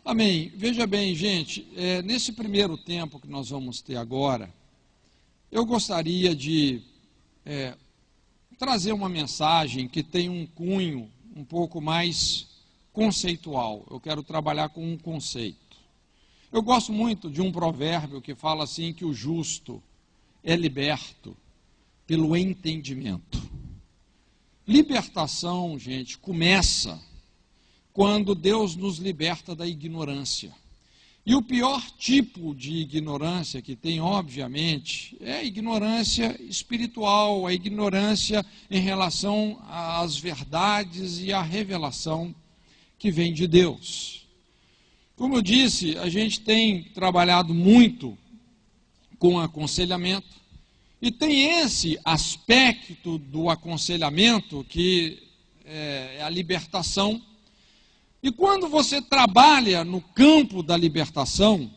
Amém. Veja bem, gente, nesse primeiro tempo que nós vamos ter agora, eu gostaria de trazer uma mensagem que tem um cunho um pouco mais conceitual. Eu quero trabalhar com um conceito. Eu gosto muito de um provérbio que fala assim que o justo é liberto pelo entendimento. Libertação, gente, começa quando Deus nos liberta da ignorância. E o pior tipo de ignorância que tem, obviamente, é a ignorância espiritual, a ignorância em relação às verdades e à revelação que vem de Deus. Como eu disse, a gente tem trabalhado muito com aconselhamento, e tem esse aspecto do aconselhamento que é a libertação. E quando você trabalha no campo da libertação,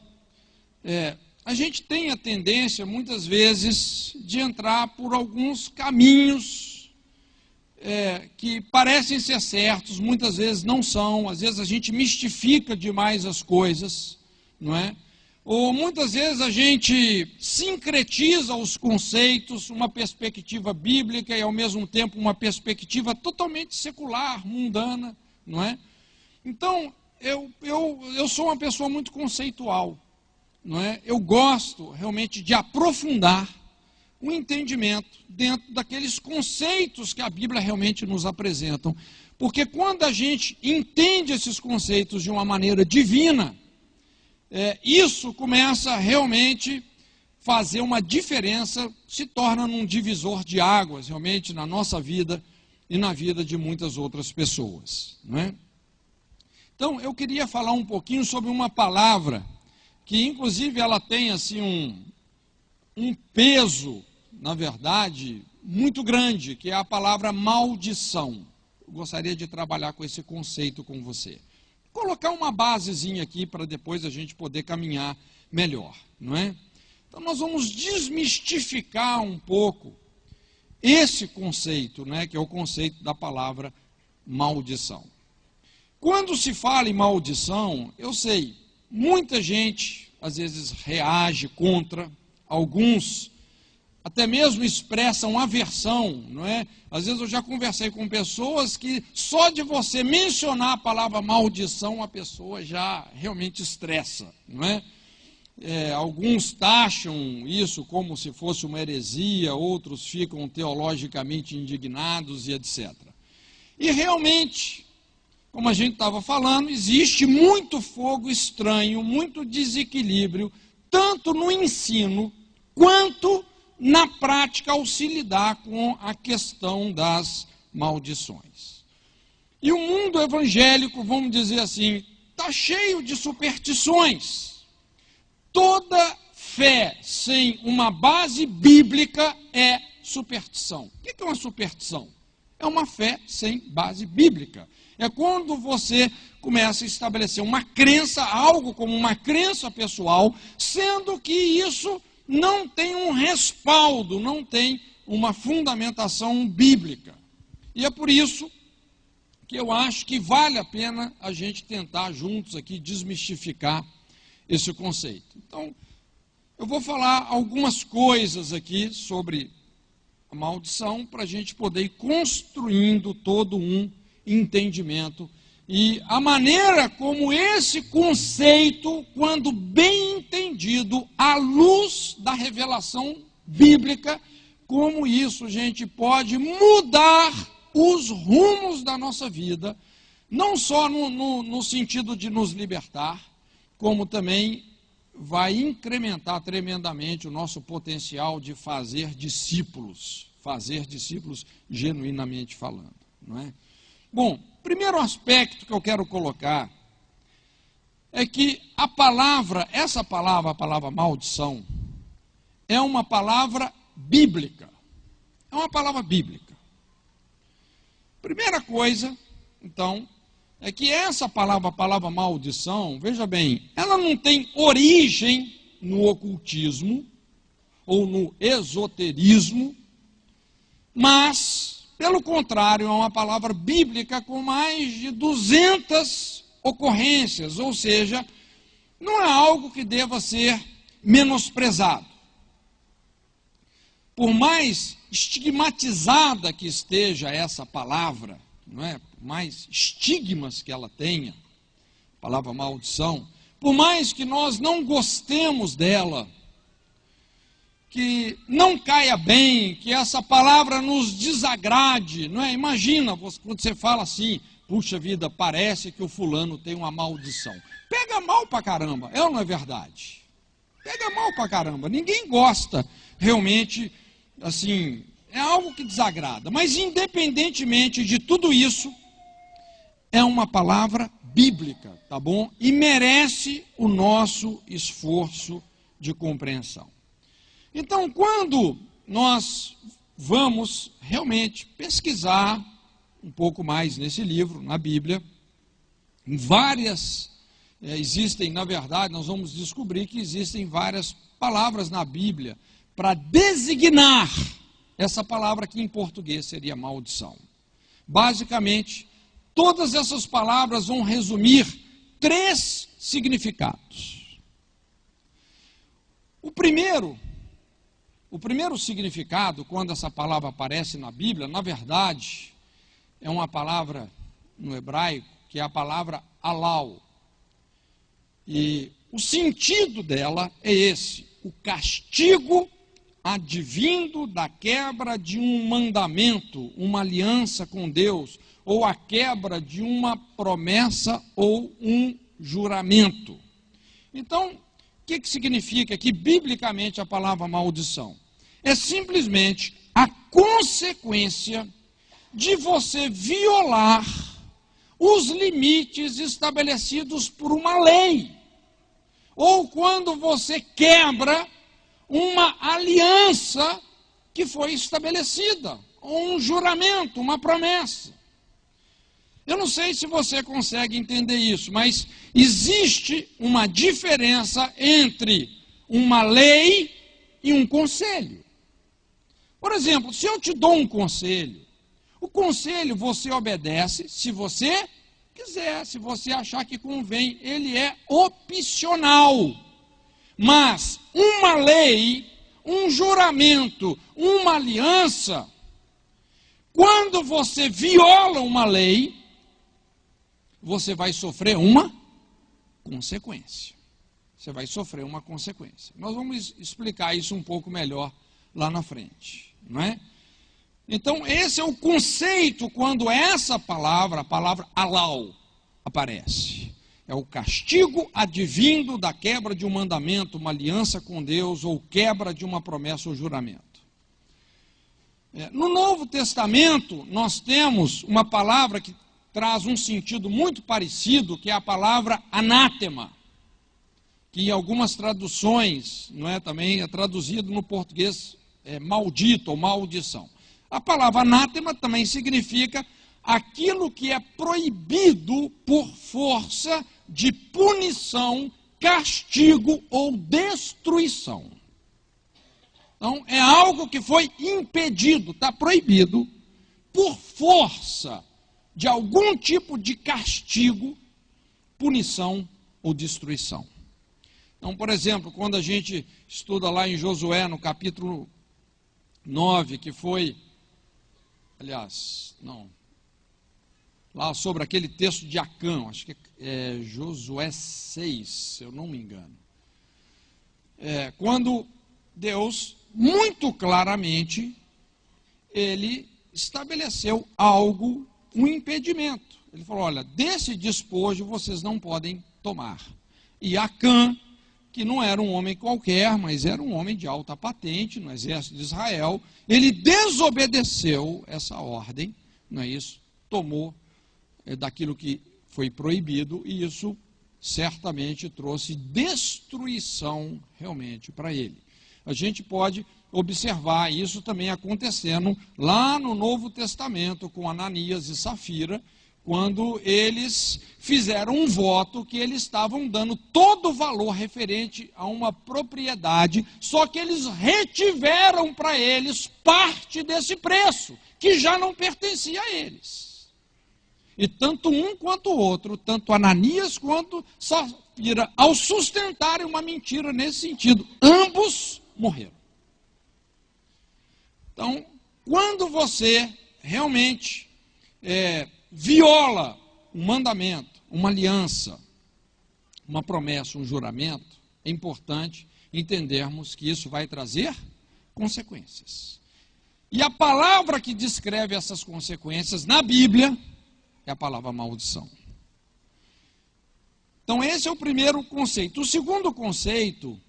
a gente tem a tendência, muitas vezes, de entrar por alguns caminhos que parecem ser certos, muitas vezes não são, às vezes a gente mistifica demais as coisas, não é? Ou muitas vezes a gente sincretiza os conceitos, uma perspectiva bíblica e ao mesmo tempo uma perspectiva totalmente secular, mundana, não é? Então, eu sou uma pessoa muito conceitual, não é? Eu gosto realmente de aprofundar o entendimento dentro daqueles conceitos que a Bíblia realmente nos apresentam, porque quando a gente entende esses conceitos de uma maneira divina, isso começa a realmente fazer uma diferença, se torna um divisor de águas realmente na nossa vida e na vida de muitas outras pessoas, não é? Então, eu queria falar um pouquinho sobre uma palavra que, inclusive, ela tem assim um peso, na verdade, muito grande, que é a palavra maldição. Eu gostaria de trabalhar com esse conceito com você. Colocar uma basezinha aqui para depois a gente poder caminhar melhor, não é? Então, nós vamos desmistificar um pouco esse conceito, né, que é o conceito da palavra maldição. Quando se fala em maldição, eu sei, muita gente às vezes reage contra, alguns até mesmo expressam aversão, não é? Às vezes eu já conversei com pessoas que só de você mencionar a palavra maldição, a pessoa já realmente estressa, não é? Alguns taxam isso como se fosse uma heresia, outros ficam teologicamente indignados e etc. E realmente, como a gente estava falando, existe muito fogo estranho, muito desequilíbrio, tanto no ensino, quanto na prática ao se lidar com a questão das maldições. E o mundo evangélico, vamos dizer assim, está cheio de superstições. Toda fé sem uma base bíblica é superstição. O que é uma superstição? É uma fé sem base bíblica. É quando você começa a estabelecer uma crença, algo como uma crença pessoal, sendo que isso não tem um respaldo, não tem uma fundamentação bíblica. E é por isso que eu acho que vale a pena a gente tentar juntos aqui desmistificar esse conceito. Então, eu vou falar algumas coisas aqui sobre a maldição para a gente poder ir construindo todo um entendimento e a maneira como esse conceito, quando bem entendido à luz da revelação bíblica, como isso, gente, pode mudar os rumos da nossa vida, não só no sentido de nos libertar, como também vai incrementar tremendamente o nosso potencial de fazer discípulos genuinamente falando, não é? Bom, primeiro aspecto que eu quero colocar é que a palavra maldição, é uma palavra bíblica. É uma palavra bíblica. Primeira coisa, então, é que essa palavra maldição, veja bem, ela não tem origem no ocultismo ou no esoterismo, mas, pelo contrário, é uma palavra bíblica com mais de 200 ocorrências, ou seja, não é algo que deva ser menosprezado. Por mais estigmatizada que esteja essa palavra, não é? Por mais estigmas que ela tenha, a palavra maldição, por mais que nós não gostemos dela, que não caia bem, que essa palavra nos desagrade, não é? Imagina quando você fala assim, puxa vida, parece que o fulano tem uma maldição. Pega mal pra caramba, é ou não é verdade? Pega mal pra caramba, ninguém gosta realmente, assim, é algo que desagrada. Mas independentemente de tudo isso, é uma palavra bíblica, tá bom? E merece o nosso esforço de compreensão. Então, quando nós vamos realmente pesquisar um pouco mais nesse livro, na Bíblia, existem, na verdade, nós vamos descobrir que existem várias palavras na Bíblia para designar essa palavra que em português seria maldição. Basicamente, todas essas palavras vão resumir 3 significados. O primeiro significado, quando essa palavra aparece na Bíblia, na verdade, é uma palavra no hebraico, que é a palavra alau. E o sentido dela é esse: o castigo advindo da quebra de um mandamento, uma aliança com Deus, ou a quebra de uma promessa ou um juramento. Então, o que significa aqui, biblicamente, a palavra maldição? É simplesmente a consequência de você violar os limites estabelecidos por uma lei, ou quando você quebra uma aliança que foi estabelecida, ou um juramento, uma promessa. Eu não sei se você consegue entender isso, mas existe uma diferença entre uma lei e um conselho. Por exemplo, se eu te dou um conselho, o conselho você obedece se você quiser, se você achar que convém, ele é opcional. Mas uma lei, um juramento, uma aliança, quando você viola uma lei, você vai sofrer uma consequência. Você vai sofrer uma consequência. Nós vamos explicar isso um pouco melhor lá na frente, não é? Então, esse é o conceito quando essa palavra, a palavra alau, aparece. É o castigo advindo da quebra de um mandamento, uma aliança com Deus, ou quebra de uma promessa ou juramento. No Novo Testamento, nós temos uma palavra que traz um sentido muito parecido, que é a palavra anátema, que em algumas traduções, não é, também é traduzido no português maldito ou maldição. A palavra anátema também significa aquilo que é proibido por força de punição, castigo ou destruição. Então, é algo que foi impedido, está proibido por força de algum tipo de castigo, punição ou destruição. Então, por exemplo, quando a gente estuda lá em Josué, no capítulo 9, que foi, lá sobre aquele texto de Acã, acho que é Josué 6, se eu não me engano. Quando Deus, muito claramente, ele estabeleceu algo, um impedimento. Ele falou, olha, desse despojo vocês não podem tomar. E Acã, que não era um homem qualquer, mas era um homem de alta patente no exército de Israel, ele desobedeceu essa ordem, não é isso? Tomou daquilo que foi proibido, e isso certamente trouxe destruição realmente para ele. A gente pode observar isso também acontecendo lá no Novo Testamento com Ananias e Safira, quando eles fizeram um voto que eles estavam dando todo o valor referente a uma propriedade, só que eles retiveram para eles parte desse preço, que já não pertencia a eles. E tanto um quanto o outro, tanto Ananias quanto Safira, ao sustentarem uma mentira nesse sentido, ambos morreram. Então, quando você realmente viola um mandamento, uma aliança, uma promessa, um juramento, é importante entendermos que isso vai trazer consequências. E a palavra que descreve essas consequências na Bíblia é a palavra maldição. Então esse é o primeiro conceito. O segundo conceito,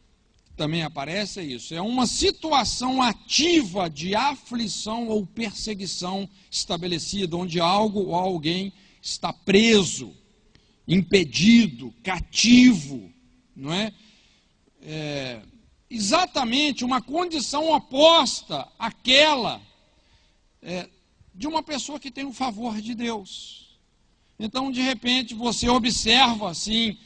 que também aparece, é isso. É uma situação ativa de aflição ou perseguição estabelecida, onde algo ou alguém está preso, impedido, cativo, não é? Exatamente uma condição oposta àquela de uma pessoa que tem o favor de Deus. Então, de repente, você observa assim,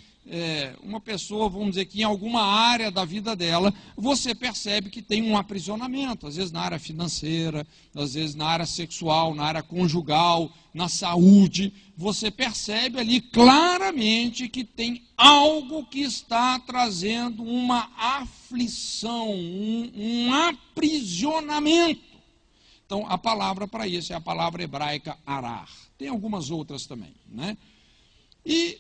uma pessoa, vamos dizer que em alguma área da vida dela, você percebe que tem um aprisionamento, às vezes na área financeira, às vezes na área sexual, na área conjugal, na saúde, você percebe ali claramente que tem algo que está trazendo uma aflição, um aprisionamento. Então, a palavra para isso é a palavra hebraica arar. Tem algumas outras também, né? E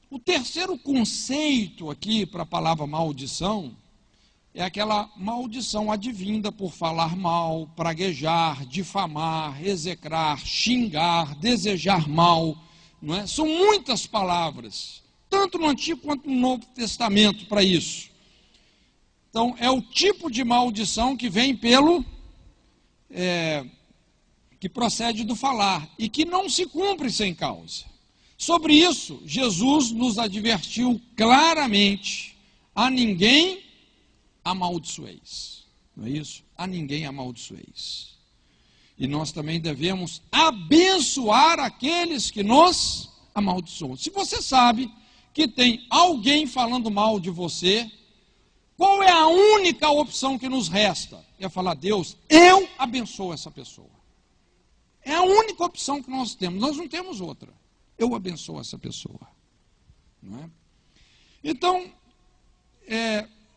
o terceiro conceito aqui para a palavra maldição é aquela maldição advinda por falar mal, praguejar, difamar, execrar, xingar, desejar mal, não é? São muitas palavras, tanto no Antigo quanto no Novo Testamento para isso. Então, é o tipo de maldição que vem que procede do falar e que não se cumpre sem causa. Sobre isso, Jesus nos advertiu claramente: a ninguém amaldiçoeis. Não é isso? A ninguém amaldiçoeis. E nós também devemos abençoar aqueles que nos amaldiçoam. Se você sabe que tem alguém falando mal de você, qual é a única opção que nos resta? É falar: Deus, eu abençoo essa pessoa. É a única opção que nós temos. Nós não temos outra. Eu abençoo essa pessoa. Não é? Então,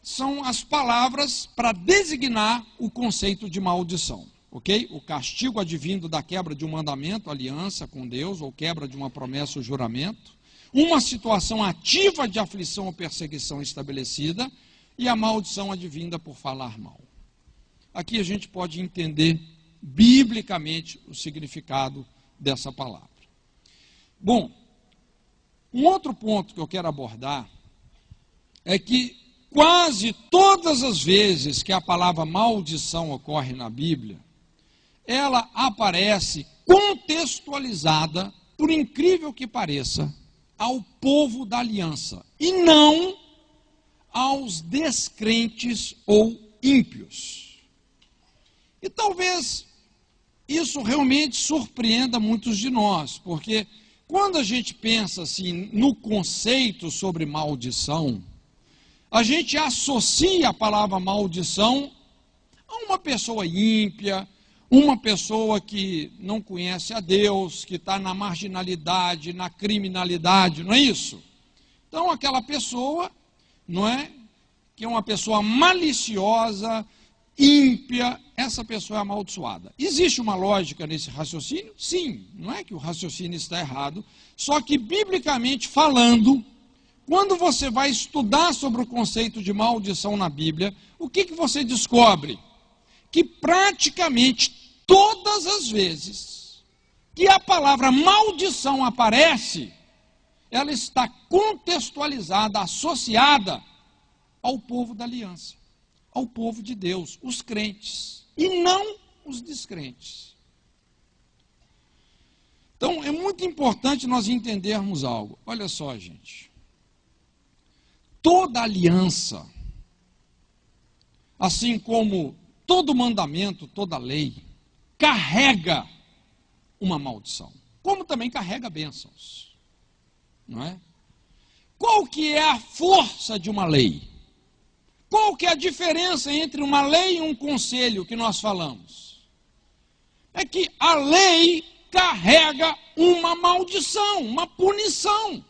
são as palavras para designar o conceito de maldição. Ok? O castigo advindo da quebra de um mandamento, aliança com Deus, ou quebra de uma promessa ou juramento. Uma situação ativa de aflição ou perseguição estabelecida. E a maldição advinda por falar mal. Aqui a gente pode entender biblicamente o significado dessa palavra. Bom, um outro ponto que eu quero abordar é que quase todas as vezes que a palavra maldição ocorre na Bíblia, ela aparece contextualizada, por incrível que pareça, ao povo da aliança, e não aos descrentes ou ímpios. E talvez isso realmente surpreenda muitos de nós, porque quando a gente pensa assim no conceito sobre maldição, a gente associa a palavra maldição a uma pessoa ímpia, uma pessoa que não conhece a Deus, que está na marginalidade, na criminalidade, não é isso? Então aquela pessoa, não é? Que é uma pessoa maliciosa, ímpia, essa pessoa é amaldiçoada. Existe uma lógica nesse raciocínio? Sim, não é que o raciocínio está errado, só que biblicamente falando, quando você vai estudar sobre o conceito de maldição na Bíblia, o que você descobre? Que praticamente todas as vezes que a palavra maldição aparece, ela está contextualizada, associada ao povo da aliança, ao povo de Deus, os crentes, e não os descrentes. Então, é muito importante nós entendermos algo. Olha só, gente. Toda aliança, assim como todo mandamento, toda lei, carrega uma maldição, como também carrega bênçãos, não é? Qual que é a força de uma lei? Qual que é a diferença entre uma lei e um conselho que nós falamos? É que a lei carrega uma maldição, uma punição.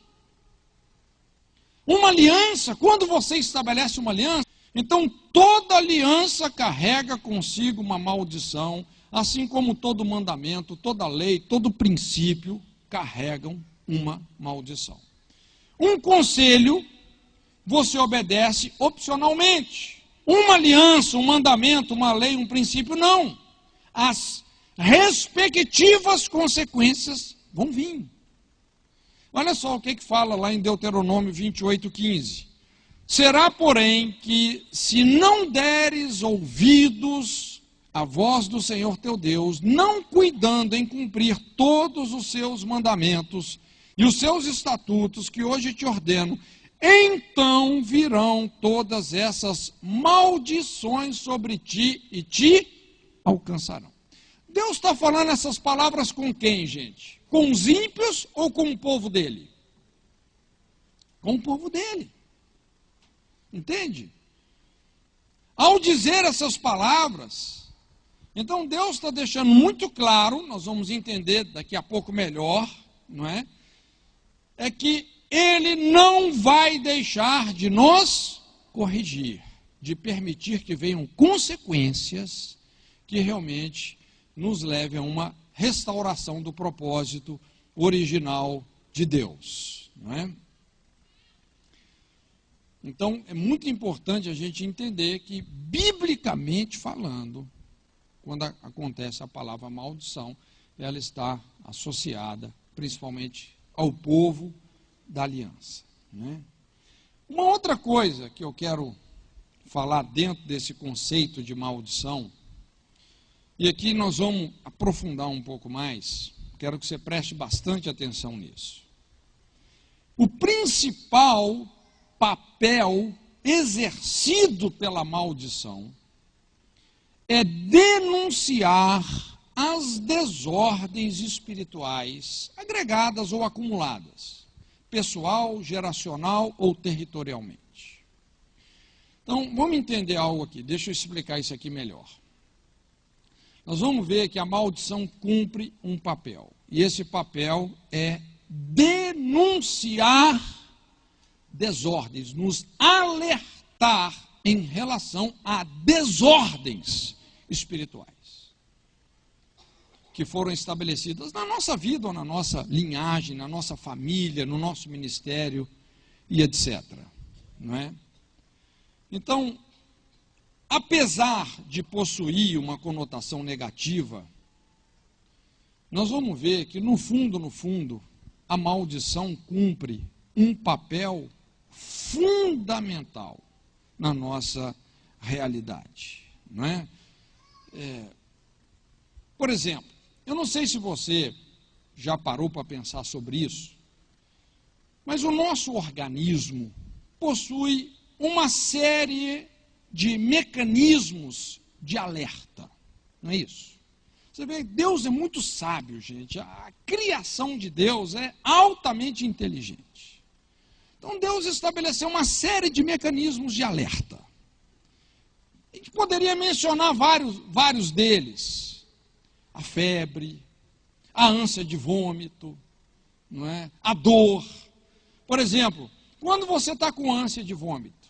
Uma aliança, quando você estabelece uma aliança, então toda aliança carrega consigo uma maldição, assim como todo mandamento, toda lei, todo princípio carregam uma maldição. Um conselho você obedece opcionalmente. Uma aliança, um mandamento, uma lei, um princípio, não. As respectivas consequências vão vir. Olha só o que fala lá em Deuteronômio 28:15. Será, porém, que se não deres ouvidos à voz do Senhor teu Deus, não cuidando em cumprir todos os seus mandamentos e os seus estatutos que hoje te ordeno, então virão todas essas maldições sobre ti e te alcançarão. Deus está falando essas palavras com quem, gente? Com os ímpios ou com o povo dele? Com o povo dele. Entende? Ao dizer essas palavras, então Deus está deixando muito claro, nós vamos entender daqui a pouco melhor, não é? É que Ele não vai deixar de nos corrigir, de permitir que venham consequências que realmente nos levem a uma restauração do propósito original de Deus, não é? Então, é muito importante a gente entender que, biblicamente falando, quando acontece a palavra maldição, ela está associada principalmente ao povo da aliança, né? Uma outra coisa que eu quero falar dentro desse conceito de maldição, e aqui nós vamos aprofundar um pouco mais, quero que você preste bastante atenção nisso. O principal papel exercido pela maldição é denunciar as desordens espirituais agregadas ou acumuladas, pessoal, geracional ou territorialmente. Então, vamos entender algo aqui, deixa eu explicar isso aqui melhor. Nós vamos ver que a maldição cumpre um papel, e esse papel é denunciar desordens, nos alertar em relação a desordens espirituais que foram estabelecidas na nossa vida, ou na nossa linhagem, na nossa família, no nosso ministério e etc. Não é? Então, apesar de possuir uma conotação negativa, nós vamos ver que no fundo, a maldição cumpre um papel fundamental na nossa realidade, não é? Por exemplo, eu não sei se você já parou para pensar sobre isso, mas o nosso organismo possui uma série de mecanismos de alerta, não é isso? Você vê, Deus é muito sábio, gente. A criação de Deus é altamente inteligente. Então Deus estabeleceu uma série de mecanismos de alerta. A gente poderia mencionar vários deles. A febre, a ânsia de vômito, não é? A dor. Por exemplo, quando você está com ânsia de vômito,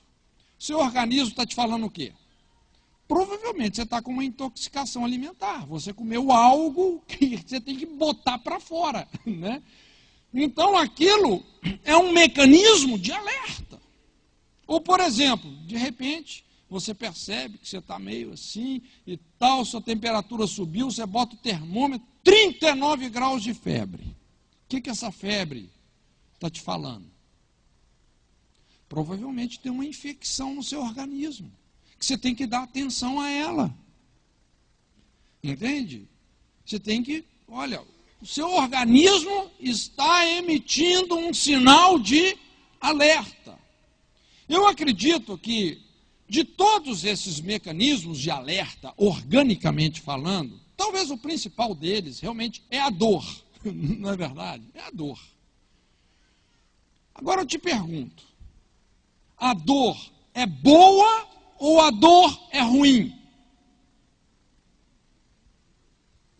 seu organismo está te falando o quê? Provavelmente você está com uma intoxicação alimentar. Você comeu algo que você tem que botar para fora, né? Então aquilo é um mecanismo de alerta. Ou, por exemplo, de repente, você percebe que você está meio assim e tal, sua temperatura subiu, você bota o termômetro, 39 graus de febre. O que essa febre está te falando? Provavelmente tem uma infecção no seu organismo, que você tem que dar atenção a ela. Entende? Você tem que, olha, o seu organismo está emitindo um sinal de alerta. Eu acredito que, de todos esses mecanismos de alerta, organicamente falando, talvez o principal deles realmente é a dor. Não é verdade? É a dor. Agora eu te pergunto, a dor é boa ou a dor é ruim?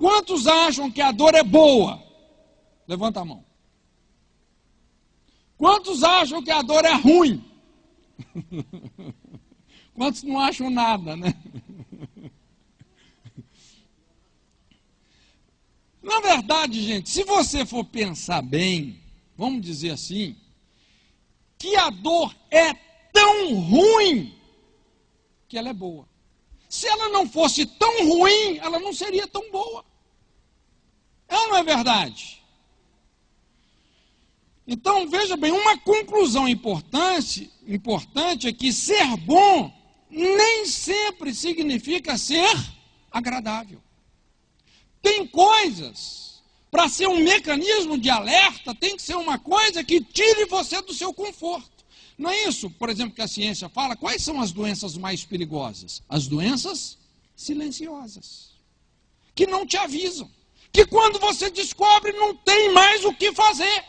Quantos acham que a dor é boa? Levanta a mão. Quantos acham que a dor é ruim? Quantos não acham nada, né? Na verdade, gente, se você for pensar bem, vamos dizer assim, que a dor é tão ruim que ela é boa. Se ela não fosse tão ruim, ela não seria tão boa. É ou não é verdade? Então, veja bem, uma conclusão importante é que ser bom nem sempre significa ser agradável. Tem coisas, para ser um mecanismo de alerta, tem que ser uma coisa que tire você do seu conforto. Não é isso, por exemplo, que a ciência fala? Quais são as doenças mais perigosas? As doenças silenciosas, que não te avisam, que quando você descobre não tem mais o que fazer.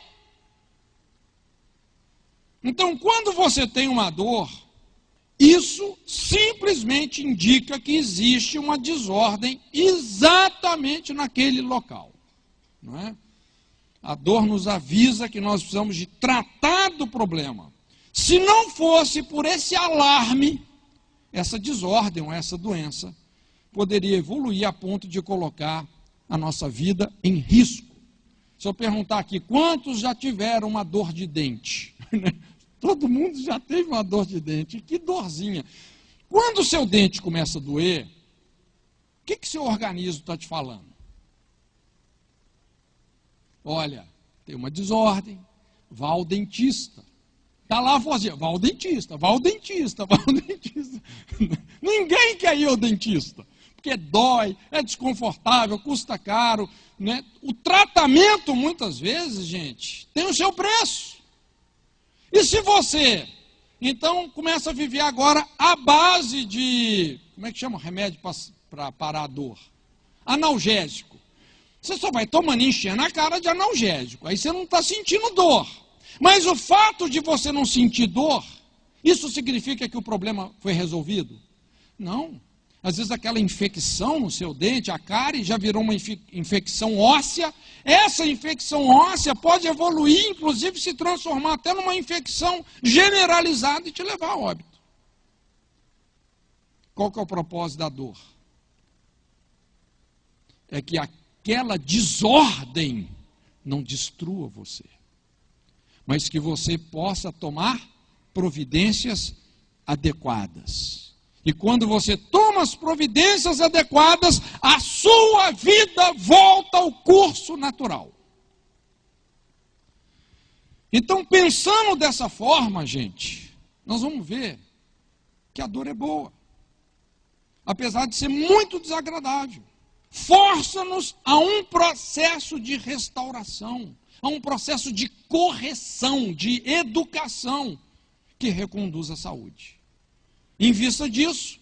Então, quando você tem uma dor, isso simplesmente indica que existe uma desordem exatamente naquele local, não é? A dor nos avisa que nós precisamos de tratar do problema. Se não fosse por esse alarme, essa desordem ou essa doença poderia evoluir a ponto de colocar a nossa vida em risco. Se eu perguntar aqui, quantos já tiveram uma dor de dente? Todo mundo já teve uma dor de dente. Que dorzinha. Quando o seu dente começa a doer, o que seu organismo está te falando? Olha, tem uma desordem, vá ao dentista. Está lá a vozinha, vá ao dentista, vá ao dentista, vá ao dentista. Ninguém quer ir ao dentista, porque dói, é desconfortável, custa caro, né? O tratamento, muitas vezes, gente, tem o seu preço. E se você, então, começa a viver agora à base de, como é que chama o remédio para parar a dor? Analgésico. Você só vai tomando e enchendo a cara de analgésico, aí você não está sentindo dor. Mas o fato de você não sentir dor, isso significa que o problema foi resolvido? Não. Às vezes aquela infecção no seu dente, a cárie, já virou uma infecção óssea. Essa infecção óssea pode evoluir, inclusive se transformar até numa infecção generalizada e te levar a óbito. Qual que é o propósito da dor? É que aquela desordem não destrua você, mas que você possa tomar providências adequadas. E quando você toma as providências adequadas, a sua vida volta ao curso natural. Então, pensando dessa forma, gente, nós vamos ver que a dor é boa, apesar de ser muito desagradável. Força-nos a um processo de restauração, a um processo de correção, de educação, que reconduz à saúde. Em vista disso,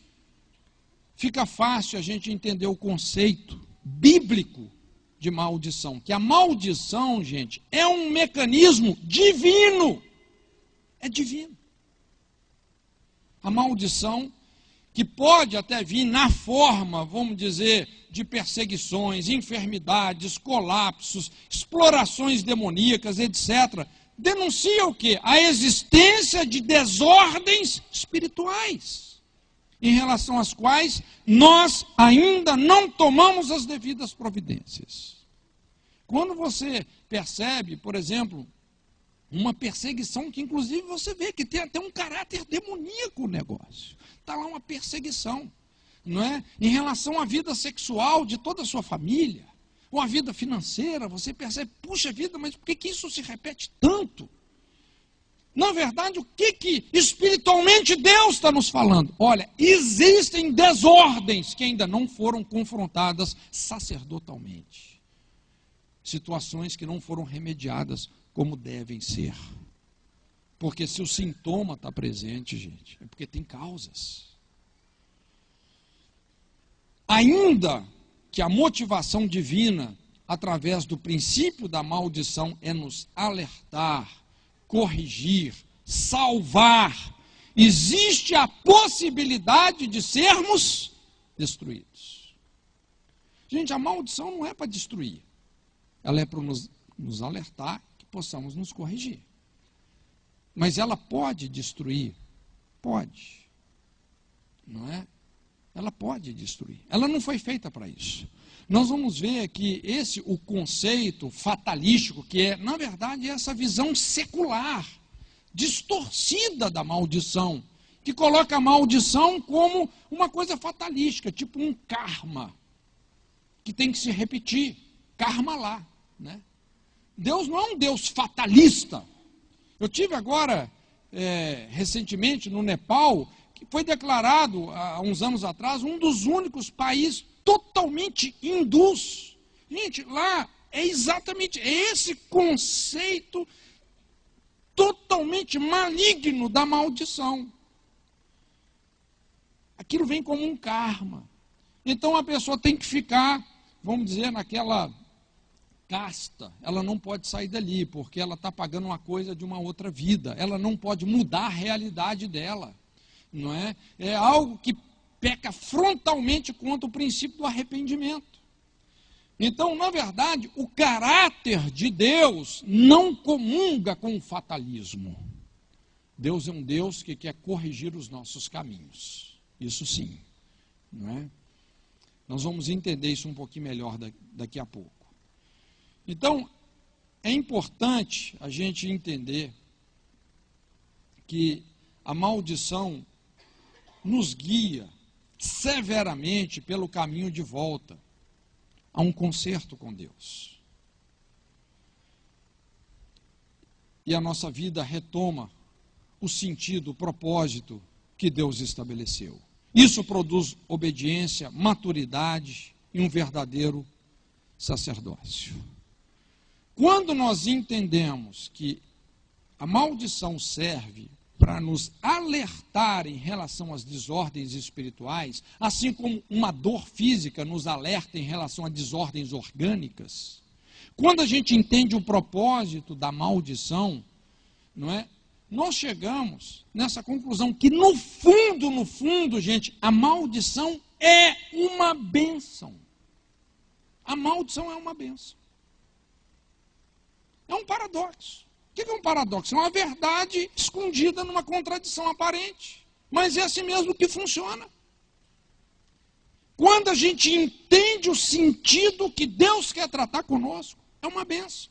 fica fácil a gente entender o conceito bíblico de maldição, que a maldição, gente, é um mecanismo divino. É divino. A maldição, que pode até vir na forma, vamos dizer, de perseguições, enfermidades, colapsos, explorações demoníacas, etc., denuncia o quê? A existência de desordens espirituais, em relação às quais nós ainda não tomamos as devidas providências. Quando você percebe, por exemplo, uma perseguição que inclusive você vê que tem até um caráter demoníaco o negócio. Está lá uma perseguição, não é? Em relação à vida sexual de toda a sua família, ou a vida financeira, você percebe, puxa vida, mas por que isso se repete tanto? Na verdade, o que espiritualmente Deus está nos falando? Olha, existem desordens que ainda não foram confrontadas sacerdotalmente. Situações que não foram remediadas como devem ser. Porque se o sintoma está presente, gente, é porque tem causas. Ainda que a motivação divina, através do princípio da maldição, é nos alertar, corrigir, salvar, existe a possibilidade de sermos destruídos. Gente, a maldição não é para destruir. Ela é para nos alertar que possamos nos corrigir. Mas ela pode destruir? Pode. Não é? Ela pode destruir. Ela não foi feita para isso. Nós vamos ver aqui o conceito fatalístico, que é, na verdade, essa visão secular, distorcida da maldição, que coloca a maldição como uma coisa fatalística, tipo um karma, que tem que se repetir, karma lá, né? Deus não é um Deus fatalista. Eu tive agora, recentemente, no Nepal, que foi declarado, há uns anos atrás, um dos únicos países totalmente hindus. Gente, lá é exatamente esse conceito totalmente maligno da maldição. Aquilo vem como um karma. Então a pessoa tem que ficar, vamos dizer, naquela casta. Ela não pode sair dali, porque ela está pagando uma coisa de uma outra vida. Ela não pode mudar a realidade dela. Não é? É algo que peca frontalmente contra o princípio do arrependimento. Então, na verdade, o caráter de Deus não comunga com o fatalismo. Deus é um Deus que quer corrigir os nossos caminhos. Isso sim. Não é? Nós vamos entender isso um pouquinho melhor daqui a pouco. Então, é importante a gente entender que a maldição nos guia severamente pelo caminho de volta a um concerto com Deus. E a nossa vida retoma o sentido, o propósito que Deus estabeleceu. Isso produz obediência, maturidade e um verdadeiro sacerdócio. Quando nós entendemos que a maldição serve para nos alertar em relação às desordens espirituais, assim como uma dor física nos alerta em relação a desordens orgânicas, quando a gente entende o propósito da maldição, não é? Nós chegamos nessa conclusão que no fundo, gente, a maldição é uma bênção. A maldição é uma bênção. É um paradoxo. O que é um paradoxo? É uma verdade escondida numa contradição aparente. Mas é assim mesmo que funciona. Quando a gente entende o sentido que Deus quer tratar conosco, é uma bênção.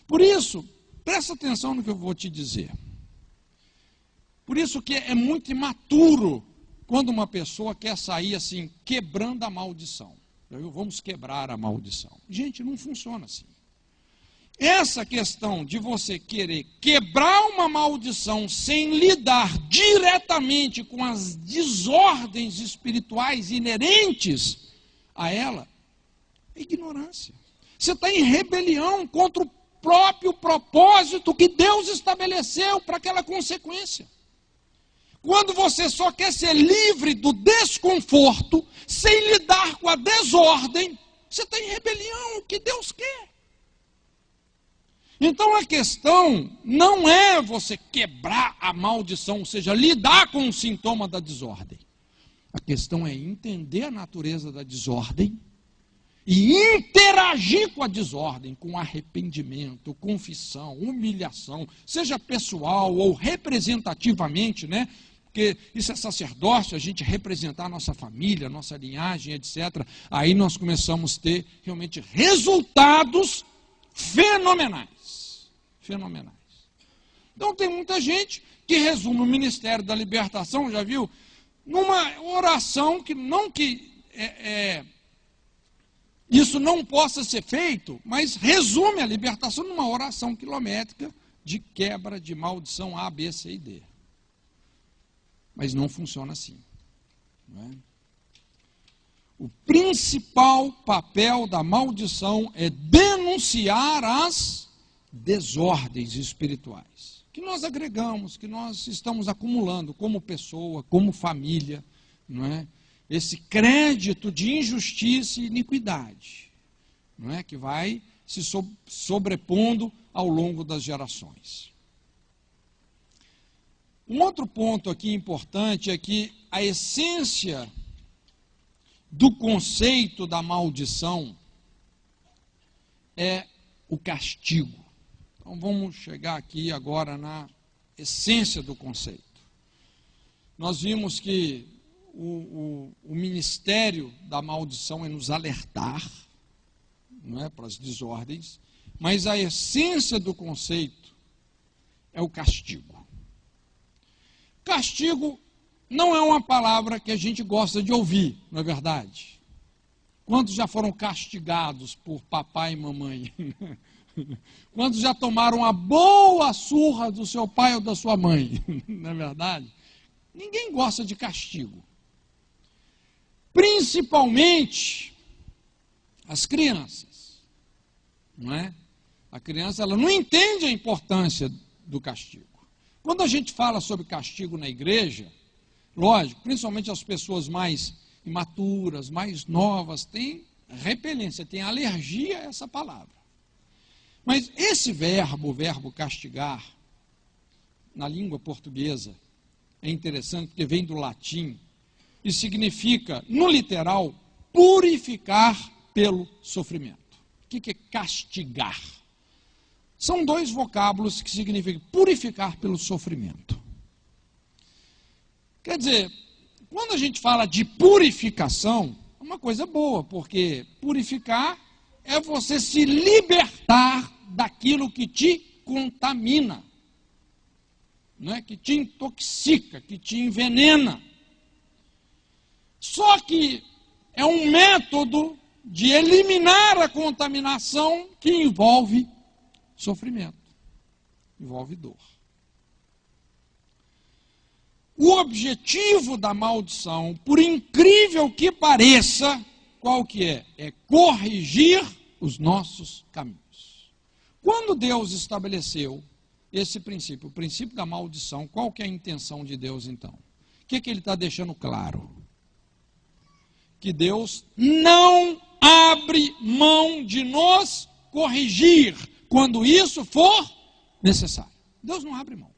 Por isso, presta atenção no que eu vou te dizer. Por isso que é muito imaturo quando uma pessoa quer sair assim, quebrando a maldição. Vamos quebrar a maldição. Gente, não funciona assim. Essa questão de você querer quebrar uma maldição sem lidar diretamente com as desordens espirituais inerentes a ela, é ignorância. Você está em rebelião contra o próprio propósito que Deus estabeleceu para aquela consequência. Quando você só quer ser livre do desconforto, sem lidar com a desordem, você está em rebelião, o que Deus quer. Então a questão não é você quebrar a maldição, ou seja, lidar com o sintoma da desordem. A questão é entender a natureza da desordem e interagir com a desordem, com arrependimento, confissão, humilhação, seja pessoal ou representativamente, né? Porque isso é sacerdócio, a gente representar a nossa família, a nossa linhagem, etc. Aí nós começamos a ter realmente resultados fenomenais. Fenomenais. Então tem muita gente que resume o ministério da libertação, já viu? Numa oração que não que isso não possa ser feito, mas resume a libertação numa oração quilométrica de quebra de maldição A, B, C e D. Mas não funciona assim. Não é? O principal papel da maldição é denunciar as desordens espirituais que nós agregamos, que nós estamos acumulando como pessoa, como família, não é? Esse crédito de injustiça e iniquidade, não é? Que vai se sobrepondo ao longo das gerações. Um outro ponto aqui importante é que a essência do conceito da maldição é o castigo. Então vamos chegar aqui agora na essência do conceito. Nós vimos que o ministério da maldição é nos alertar, não é, para as desordens, mas a essência do conceito é o castigo. Castigo não é uma palavra que a gente gosta de ouvir, não é verdade? Quantos já foram castigados por papai e mamãe? Quantos já tomaram uma boa surra do seu pai ou da sua mãe? Não é verdade? Ninguém gosta de castigo. Principalmente as crianças. Não é? A criança ela não entende a importância do castigo. Quando a gente fala sobre castigo na igreja, lógico, principalmente as pessoas mais imaturas, mais novas, têm repelência, têm alergia a essa palavra. Mas esse verbo, o verbo castigar, na língua portuguesa, é interessante porque vem do latim e significa, no literal, purificar pelo sofrimento. O que é castigar? São dois vocábulos que significam purificar pelo sofrimento. Quer dizer, quando a gente fala de purificação, é uma coisa boa, porque purificar é você se libertar daquilo que te contamina, não é? Que te intoxica, que te envenena. Só que é um método de eliminar a contaminação que envolve sofrimento, envolve dor. O objetivo da maldição, por incrível que pareça, qual que é? É corrigir os nossos caminhos. Quando Deus estabeleceu esse princípio, o princípio da maldição, qual que é a intenção de Deus então? O que ele está deixando claro? Que Deus não abre mão de nos corrigir quando isso for necessário. Deus não abre mão.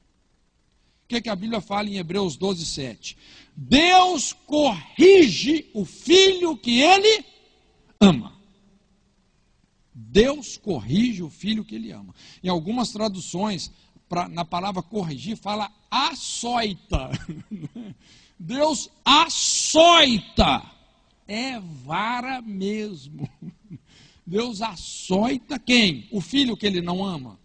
O que a Bíblia fala em Hebreus 12, 7? Deus corrige o filho que ele ama. Deus corrige o filho que ele ama. Em algumas traduções, na palavra corrigir, fala açoita. Deus açoita. É vara mesmo. Deus açoita quem? O filho que ele não ama.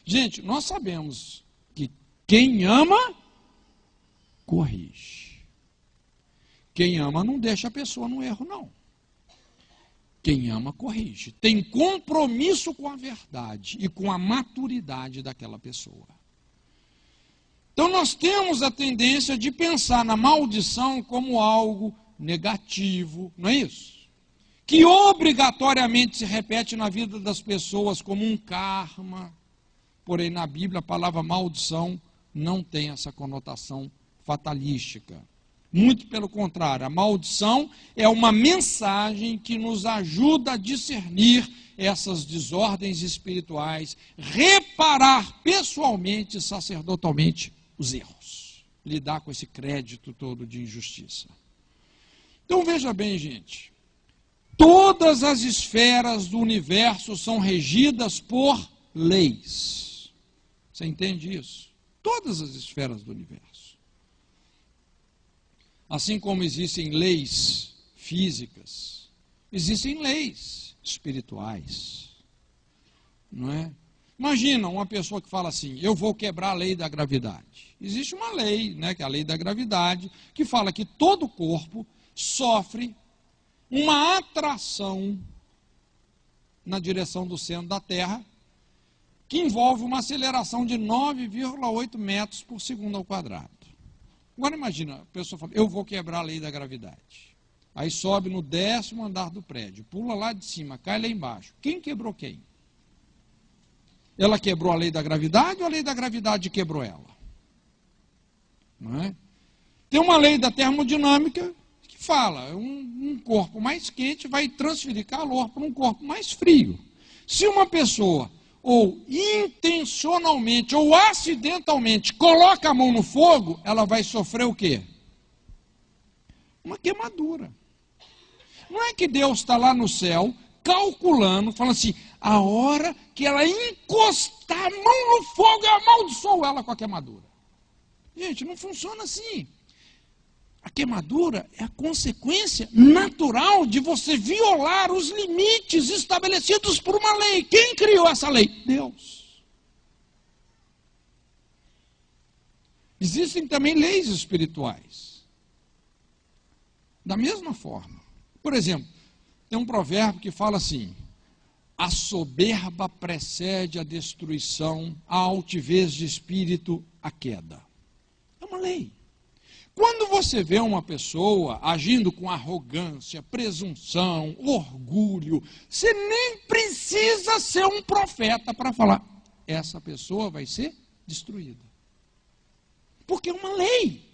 Gente, nós sabemos que quem ama, corrige. Quem ama não deixa a pessoa no erro, não. Quem ama, corrige. Tem compromisso com a verdade e com a maturidade daquela pessoa. Então nós temos a tendência de pensar na maldição como algo negativo, não é isso? Que obrigatoriamente se repete na vida das pessoas como um karma. Porém, na Bíblia, a palavra maldição não tem essa conotação fatalística. Muito pelo contrário, a maldição é uma mensagem que nos ajuda a discernir essas desordens espirituais, reparar pessoalmente e sacerdotalmente os erros, lidar com esse crédito todo de injustiça. Então veja bem, gente, todas as esferas do universo são regidas por leis. Você entende isso? Todas as esferas do universo. Assim como existem leis físicas, existem leis espirituais. Não é? Imagina uma pessoa que fala assim, eu vou quebrar a lei da gravidade. Existe uma lei, né, que é a lei da gravidade, que fala que todo corpo sofre uma atração na direção do centro da Terra, que envolve uma aceleração de 9,8 metros por segundo ao quadrado. Agora imagina, a pessoa fala, eu vou quebrar a lei da gravidade. Aí sobe no 10º andar do prédio, pula lá de cima, cai lá embaixo. Quem quebrou quem? Ela quebrou a lei da gravidade ou a lei da gravidade quebrou ela? Não é? Tem uma lei da termodinâmica que fala, um corpo mais quente vai transferir calor para um corpo mais frio. Se uma pessoa ou intencionalmente ou acidentalmente coloca a mão no fogo, ela vai sofrer o quê? Uma queimadura. Não é que Deus está lá no céu, calculando, falando assim, a hora que ela encostar a mão no fogo, eu amaldiçoo ela com a queimadura. Gente, não funciona assim. A queimadura é a consequência natural de você violar os limites estabelecidos por uma lei. Quem criou essa lei? Deus. Existem também leis espirituais. Da mesma forma. Por exemplo, tem um provérbio que fala assim, a soberba precede a destruição, a altivez de espírito, a queda. É uma lei. Quando você vê uma pessoa agindo com arrogância, presunção, orgulho, você nem precisa ser um profeta para falar, essa pessoa vai ser destruída. Porque é uma lei.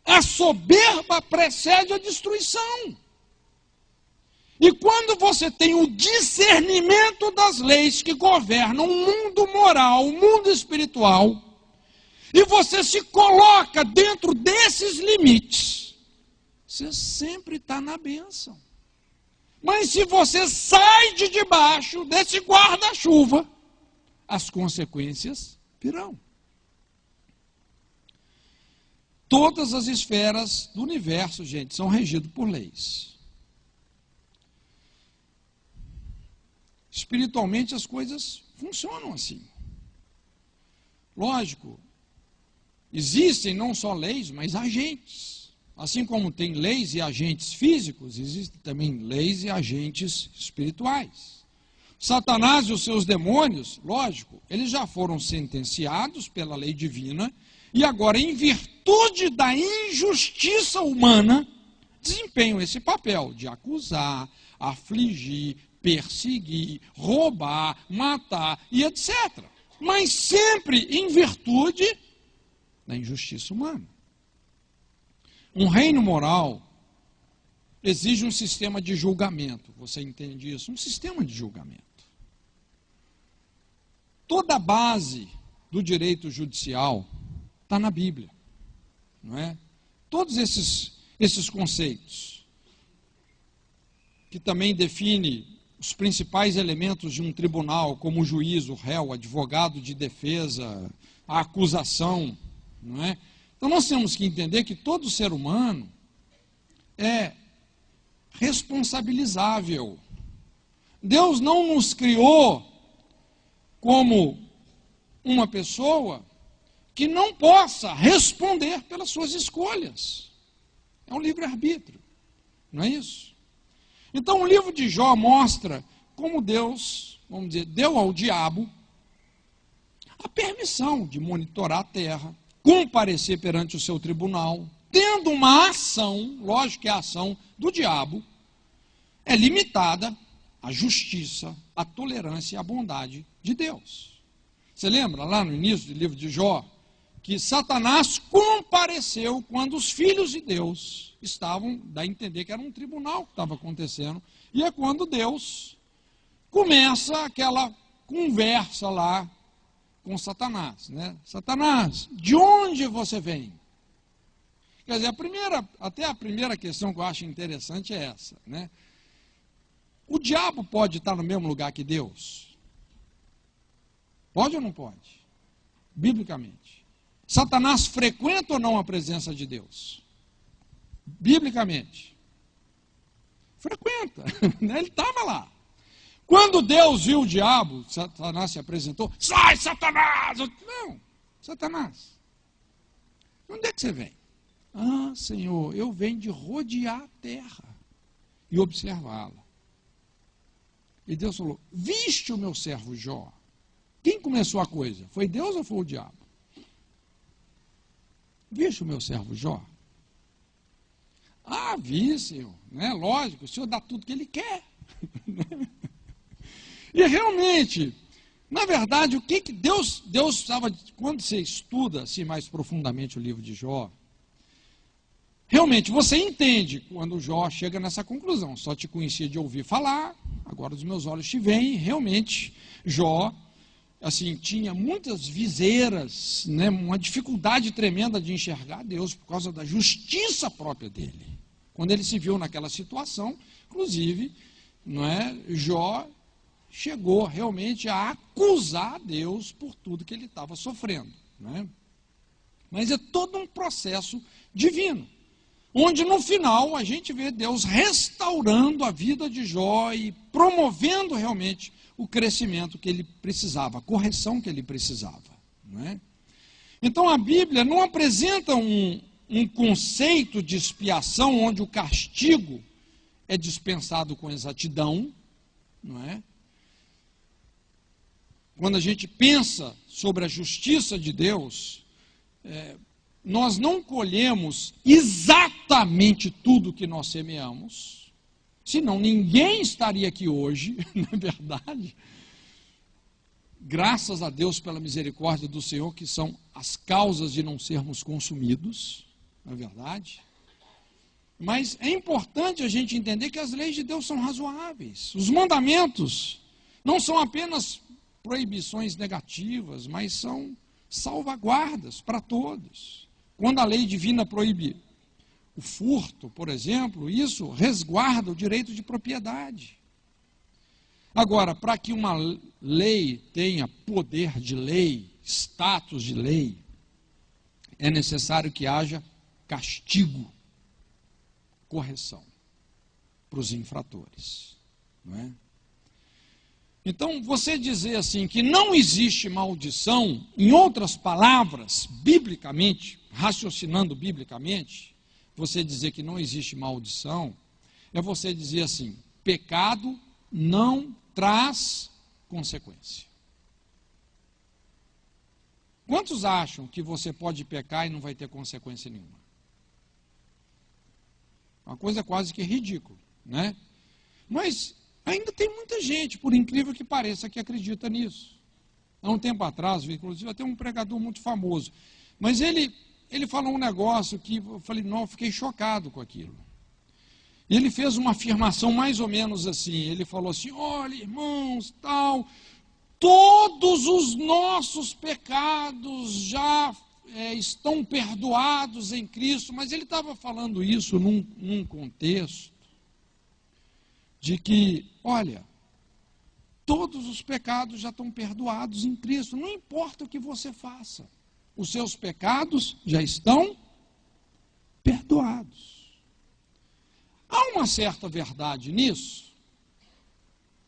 A soberba precede a destruição. E quando você tem o discernimento das leis que governam o mundo moral, o mundo espiritual, e você se coloca dentro desses limites, você sempre está na bênção. Mas se você sai de debaixo desse guarda-chuva, as consequências virão. Todas as esferas do universo, gente, são regidas por leis. Espiritualmente as coisas funcionam assim. Lógico, existem não só leis, mas agentes. Assim como tem leis e agentes físicos, existem também leis e agentes espirituais. Satanás e os seus demônios, lógico, eles já foram sentenciados pela lei divina e agora, em virtude da injustiça humana, desempenham esse papel de acusar, afligir, perseguir, roubar, matar e etc. Mas sempre em virtude da injustiça humana. Um reino moral exige um sistema de julgamento. Você entende isso? Um sistema de julgamento. Toda a base do direito judicial está na Bíblia, não é? Todos esses conceitos, que também define os principais elementos de um tribunal, como o juiz, o réu, o advogado de defesa, a acusação, não é? Então nós temos que entender que todo ser humano é responsabilizável. Deus não nos criou como uma pessoa que não possa responder pelas suas escolhas. É um livre-arbítrio, não é isso? Então o livro de Jó mostra como Deus, vamos dizer, deu ao diabo a permissão de monitorar a terra, comparecer perante o seu tribunal, tendo uma ação, lógico que a ação do diabo é limitada à justiça, à tolerância e à bondade de Deus. Você lembra lá no início do livro de Jó, que Satanás compareceu quando os filhos de Deus estavam, dá a entender que era um tribunal que estava acontecendo, e é quando Deus começa aquela conversa lá com Satanás, né? Satanás, de onde você vem? Quer dizer, até a primeira questão que eu acho interessante é essa, né? O diabo pode estar no mesmo lugar que Deus? Pode ou não pode? Biblicamente. Satanás frequenta ou não a presença de Deus? Biblicamente. Frequenta, né? Ele estava lá. Quando Deus viu o diabo, Satanás se apresentou, sai Satanás! Não, Satanás, onde é que você vem? Ah, Senhor, eu venho de rodear a terra e observá-la. E Deus falou, viste o meu servo Jó? Quem começou a coisa? Foi Deus ou foi o diabo? Viste o meu servo Jó? Ah, vi, Senhor, né? Lógico, o Senhor dá tudo que Ele quer. E realmente, na verdade, o que Deus estava, quando você estuda assim mais profundamente o livro de Jó, realmente você entende quando Jó chega nessa conclusão. Só te conhecia de ouvir falar, agora os meus olhos te veem, realmente Jó assim, tinha muitas viseiras, né, uma dificuldade tremenda de enxergar Deus por causa da justiça própria dele. Quando ele se viu naquela situação, inclusive, não é, Jó chegou realmente a acusar Deus por tudo que ele estava sofrendo, não é? Mas é todo um processo divino, onde no final a gente vê Deus restaurando a vida de Jó e promovendo realmente o crescimento que ele precisava, a correção que ele precisava, não é? Então a Bíblia não apresenta um conceito de expiação onde o castigo é dispensado com exatidão, não é? Quando a gente pensa sobre a justiça de Deus, nós não colhemos exatamente tudo que nós semeamos, senão ninguém estaria aqui hoje, não é verdade? Graças a Deus pela misericórdia do Senhor, que são as causas de não sermos consumidos, não é verdade? Mas é importante a gente entender que as leis de Deus são razoáveis. Os mandamentos não são apenas proibições negativas, mas são salvaguardas para todos. Quando a lei divina proíbe o furto, por exemplo, isso resguarda o direito de propriedade. Agora, para que uma lei tenha poder de lei, status de lei, é necessário que haja castigo, correção para os infratores, não é? Então, você dizer assim que não existe maldição, em outras palavras, biblicamente, raciocinando biblicamente, você dizer que não existe maldição, é você dizer assim, pecado não traz consequência. Quantos acham que você pode pecar e não vai ter consequência nenhuma? Uma coisa quase que ridícula, né? Mas ainda tem muita gente, por incrível que pareça, que acredita nisso. Há um tempo atrás, inclusive, até um pregador muito famoso, mas ele falou um negócio que eu falei, não, eu fiquei chocado com aquilo. Ele fez uma afirmação mais ou menos assim, ele falou assim, olha, irmãos, tal, todos os nossos pecados já estão perdoados em Cristo, mas ele estava falando isso num contexto de que, olha, todos os pecados já estão perdoados em Cristo, não importa o que você faça, os seus pecados já estão perdoados. Há uma certa verdade nisso?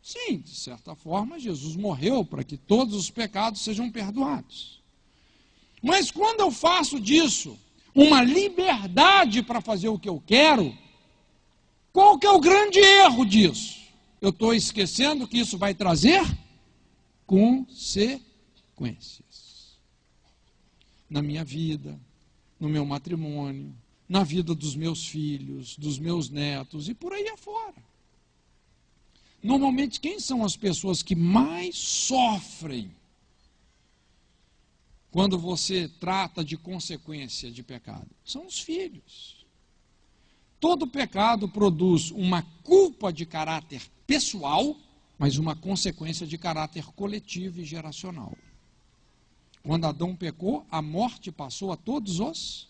Sim, de certa forma, Jesus morreu para que todos os pecados sejam perdoados. Mas quando eu faço disso uma liberdade para fazer o que eu quero, qual que é o grande erro disso? Eu estou esquecendo que isso vai trazer consequências. Na minha vida, no meu matrimônio, na vida dos meus filhos, dos meus netos e por aí afora. Normalmente, quem são as pessoas que mais sofrem quando você trata de consequência de pecado? São os filhos. Todo pecado produz uma culpa de caráter pessoal, mas uma consequência de caráter coletivo e geracional. Quando Adão pecou, a morte passou a todos os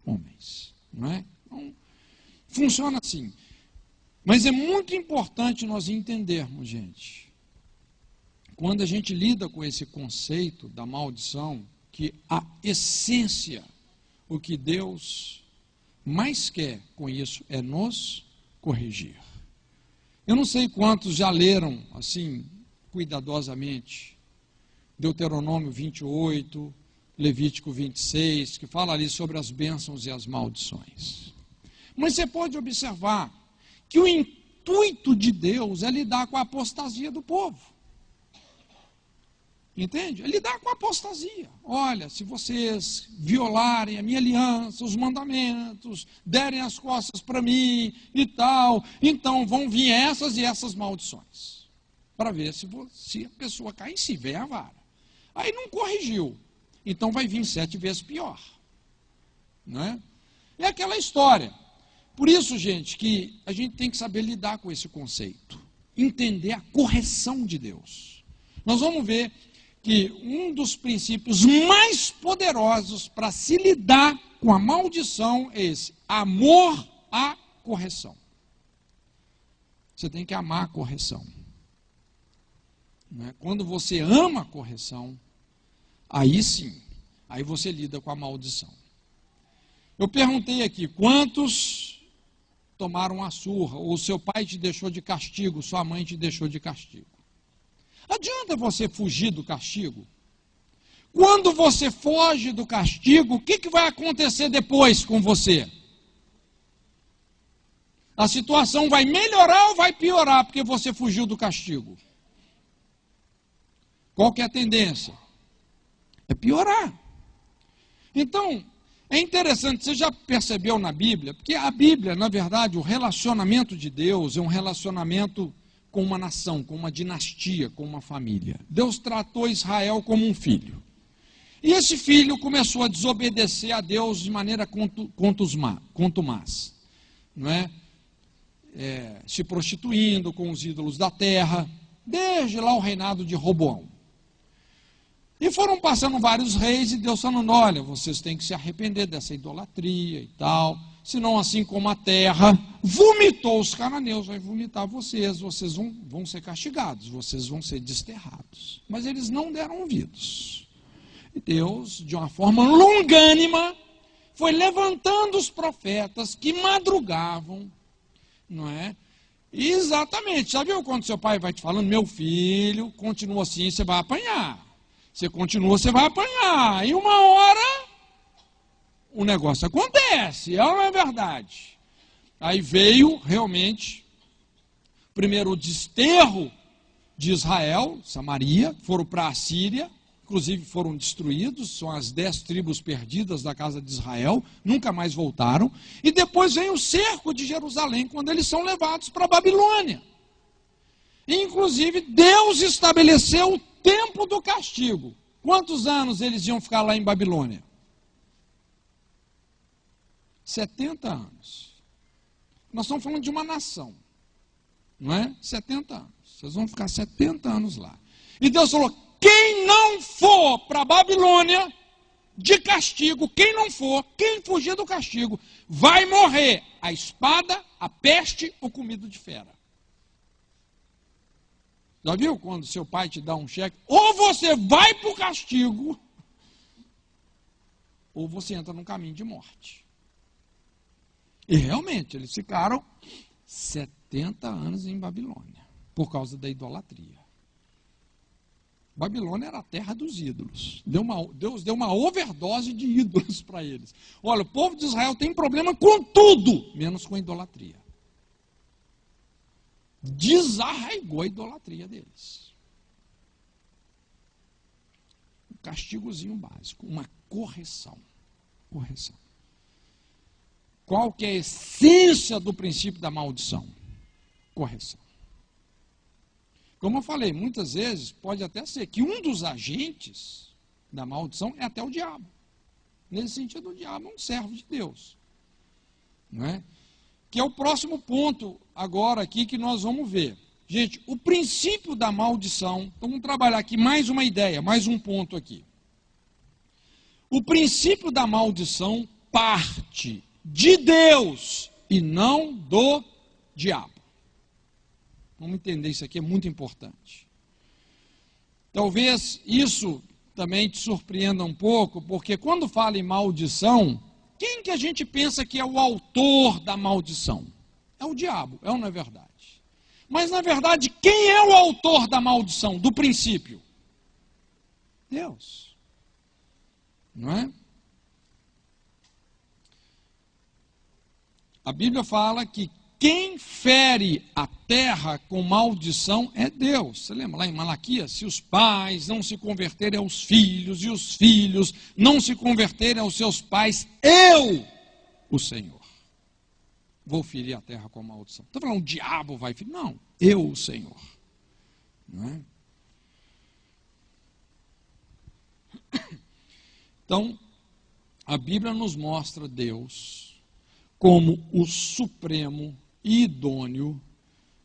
homens, não é? Então, funciona assim. Mas é muito importante nós entendermos, gente, quando a gente lida com esse conceito da maldição, que a essência, o que Deus mais quer com isso é nos corrigir. Eu não sei quantos já leram, assim, cuidadosamente, Deuteronômio 28, Levítico 26, que fala ali sobre as bênçãos e as maldições. Mas você pode observar que o intuito de Deus é lidar com a apostasia do povo. Entende? É lidar com a apostasia. Olha, se vocês violarem a minha aliança, os mandamentos, derem as costas para mim e tal, então vão vir essas e essas maldições. Para ver se a pessoa cai em si, vem a vara. Aí não corrigiu. Então vai vir 7 vezes pior. Não é? É aquela história. Por isso, gente, que a gente tem que saber lidar com esse conceito. Entender a correção de Deus. Nós vamos ver que um dos princípios mais poderosos para se lidar com a maldição é esse: amor à correção. Você tem que amar a correção. Quando você ama a correção, aí sim, aí você lida com a maldição. Eu perguntei aqui, quantos tomaram a surra, ou seu pai te deixou de castigo, sua mãe te deixou de castigo? Adianta você fugir do castigo? Quando você foge do castigo, o que vai acontecer depois com você? A situação vai melhorar ou vai piorar porque você fugiu do castigo? Qual que é a tendência? É piorar. Então, é interessante, você já percebeu na Bíblia, porque a Bíblia, na verdade, o relacionamento de Deus é um relacionamento com uma nação, com uma dinastia, com uma família. Deus tratou Israel como um filho. E esse filho começou a desobedecer a Deus de maneira contumaz, não é? Se prostituindo com os ídolos da terra, desde lá o reinado de Roboão. E foram passando vários reis e Deus falando: olha, vocês têm que se arrepender dessa idolatria e tal, senão assim como a terra vomitou os cananeus, vai vomitar vocês vão ser castigados, vocês vão ser desterrados. Mas eles não deram ouvidos. E Deus, de uma forma longânima, foi levantando os profetas que madrugavam, não é? E exatamente, já viu quando seu pai vai te falando: meu filho, continua assim, você vai apanhar. Você continua, você vai apanhar. E uma hora, o negócio acontece, é ou não é verdade? Aí veio, realmente, primeiro o desterro de Israel, Samaria, foram para a Síria, inclusive foram destruídos, são as 10 tribos perdidas da casa de Israel, nunca mais voltaram. E depois vem o cerco de Jerusalém, quando eles são levados para a Babilônia. E, inclusive, Deus estabeleceu o tempo do castigo. Quantos anos eles iam ficar lá em Babilônia? 70 anos. Nós estamos falando de uma nação, não é? 70 anos. Vocês vão ficar 70 anos lá. E Deus falou: quem não for para a Babilônia de castigo, quem não for, quem fugir do castigo, vai morrer a espada, a peste ou comido de fera. Já viu quando seu pai te dá um cheque? Ou você vai para o castigo, ou você entra num caminho de morte. E realmente, eles ficaram 70 anos em Babilônia, por causa da idolatria. Babilônia era a terra dos ídolos. Deus deu uma overdose de ídolos para eles. Olha, o povo de Israel tem problema com tudo, menos com a idolatria. Desarraigou a idolatria deles. Um castigozinho básico, uma correção. Correção. Qual que é a essência do princípio da maldição? Correção. Como eu falei, muitas vezes pode até ser que um dos agentes da maldição é até o diabo. Nesse sentido, o diabo é um servo de Deus. Não é? Que é o próximo ponto agora aqui que nós vamos ver. Gente, o princípio da maldição, então vamos trabalhar aqui mais uma ideia, mais um ponto aqui. O princípio da maldição parte de Deus e não do diabo. Vamos entender isso aqui, é muito importante. Talvez isso também te surpreenda um pouco, porque quando fala em maldição, quem que a gente pensa que é o autor da maldição? É o diabo, é ou não é verdade? Mas, na verdade, quem é o autor da maldição, do princípio? Deus. Não é? A Bíblia fala que quem fere a terra com maldição é Deus. Você lembra lá em Malaquias? Se os pais não se converterem aos filhos, e os filhos não se converterem aos seus pais, eu, o Senhor, vou ferir a terra com maldição. Estou falando, o diabo vai ferir. Não, eu, o Senhor. Não é? Então, a Bíblia nos mostra Deus como o supremo e idôneo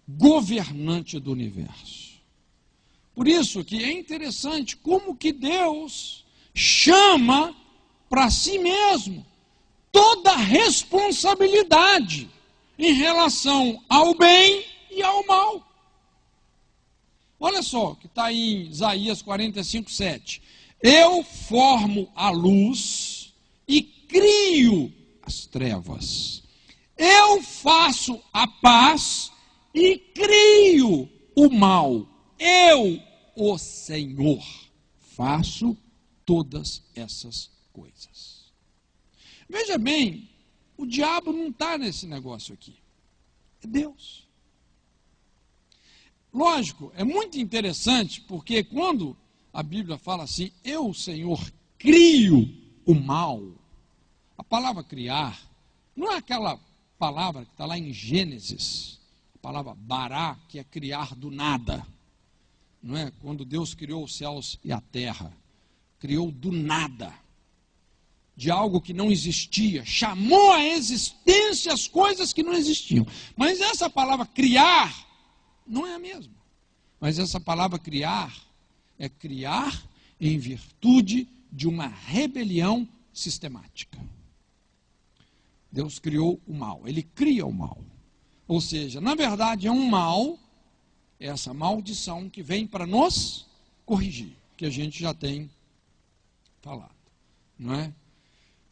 governante do universo. Por isso que é interessante como que Deus chama para si mesmo toda a responsabilidade em relação ao bem e ao mal. Olha só, que está em Isaías 45:7. Eu formo a luz e crio as trevas. Eu faço a paz e crio o mal. Eu, o Senhor, faço todas essas coisas. Veja bem, o diabo não está nesse negócio aqui. É Deus. Lógico, é muito interessante, porque quando a Bíblia fala assim, eu, Senhor, crio o mal, a palavra criar não é aquela palavra que está lá em Gênesis, a palavra bará, que é criar do nada, não é? Quando Deus criou os céus e a terra, criou do nada, de algo que não existia, chamou à existência as coisas que não existiam. Mas essa palavra criar não é a mesma. Mas essa palavra criar é criar em virtude de uma rebelião sistemática. Deus criou o mal, ele cria o mal. Ou seja, na verdade é um mal, essa maldição que vem para nos corrigir, que a gente já tem falado, não é?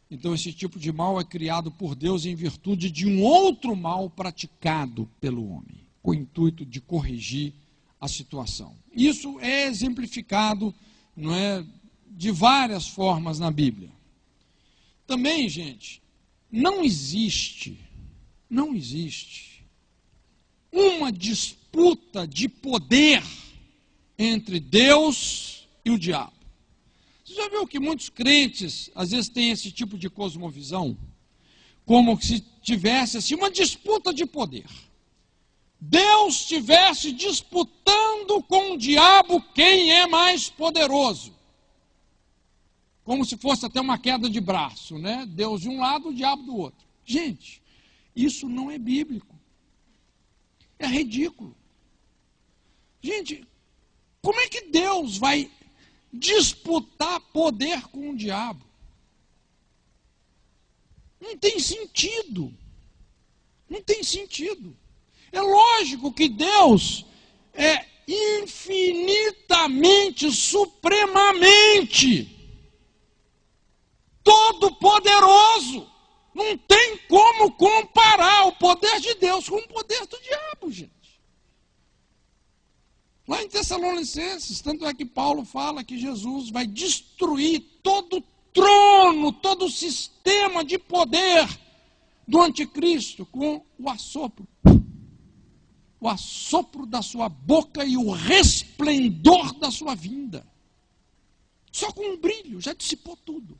Então esse tipo de mal é criado por Deus em virtude de um outro mal praticado pelo homem, com o intuito de corrigir a situação. Isso é exemplificado, não é, de várias formas na Bíblia. Também, gente, não existe uma disputa de poder entre Deus e o diabo. Você já viu que muitos crentes, às vezes, têm esse tipo de cosmovisão? Como se tivesse assim, uma disputa de poder. Deus estivesse disputando com o diabo quem é mais poderoso. Como se fosse até uma queda de braço, né? Deus de um lado, o diabo do outro. Gente, isso não é bíblico. É ridículo. Gente, como é que Deus vai disputar poder com o diabo? Não tem sentido. Não tem sentido. É lógico que Deus é infinitamente, supremamente todo-poderoso. Não tem como comparar o poder de Deus com o poder do diabo, gente. Lá em Tessalonicenses, tanto é que Paulo fala que Jesus vai destruir todo o trono, todo o sistema de poder do anticristo com o assopro da sua boca e o resplendor da sua vinda. Só com um brilho, já dissipou tudo.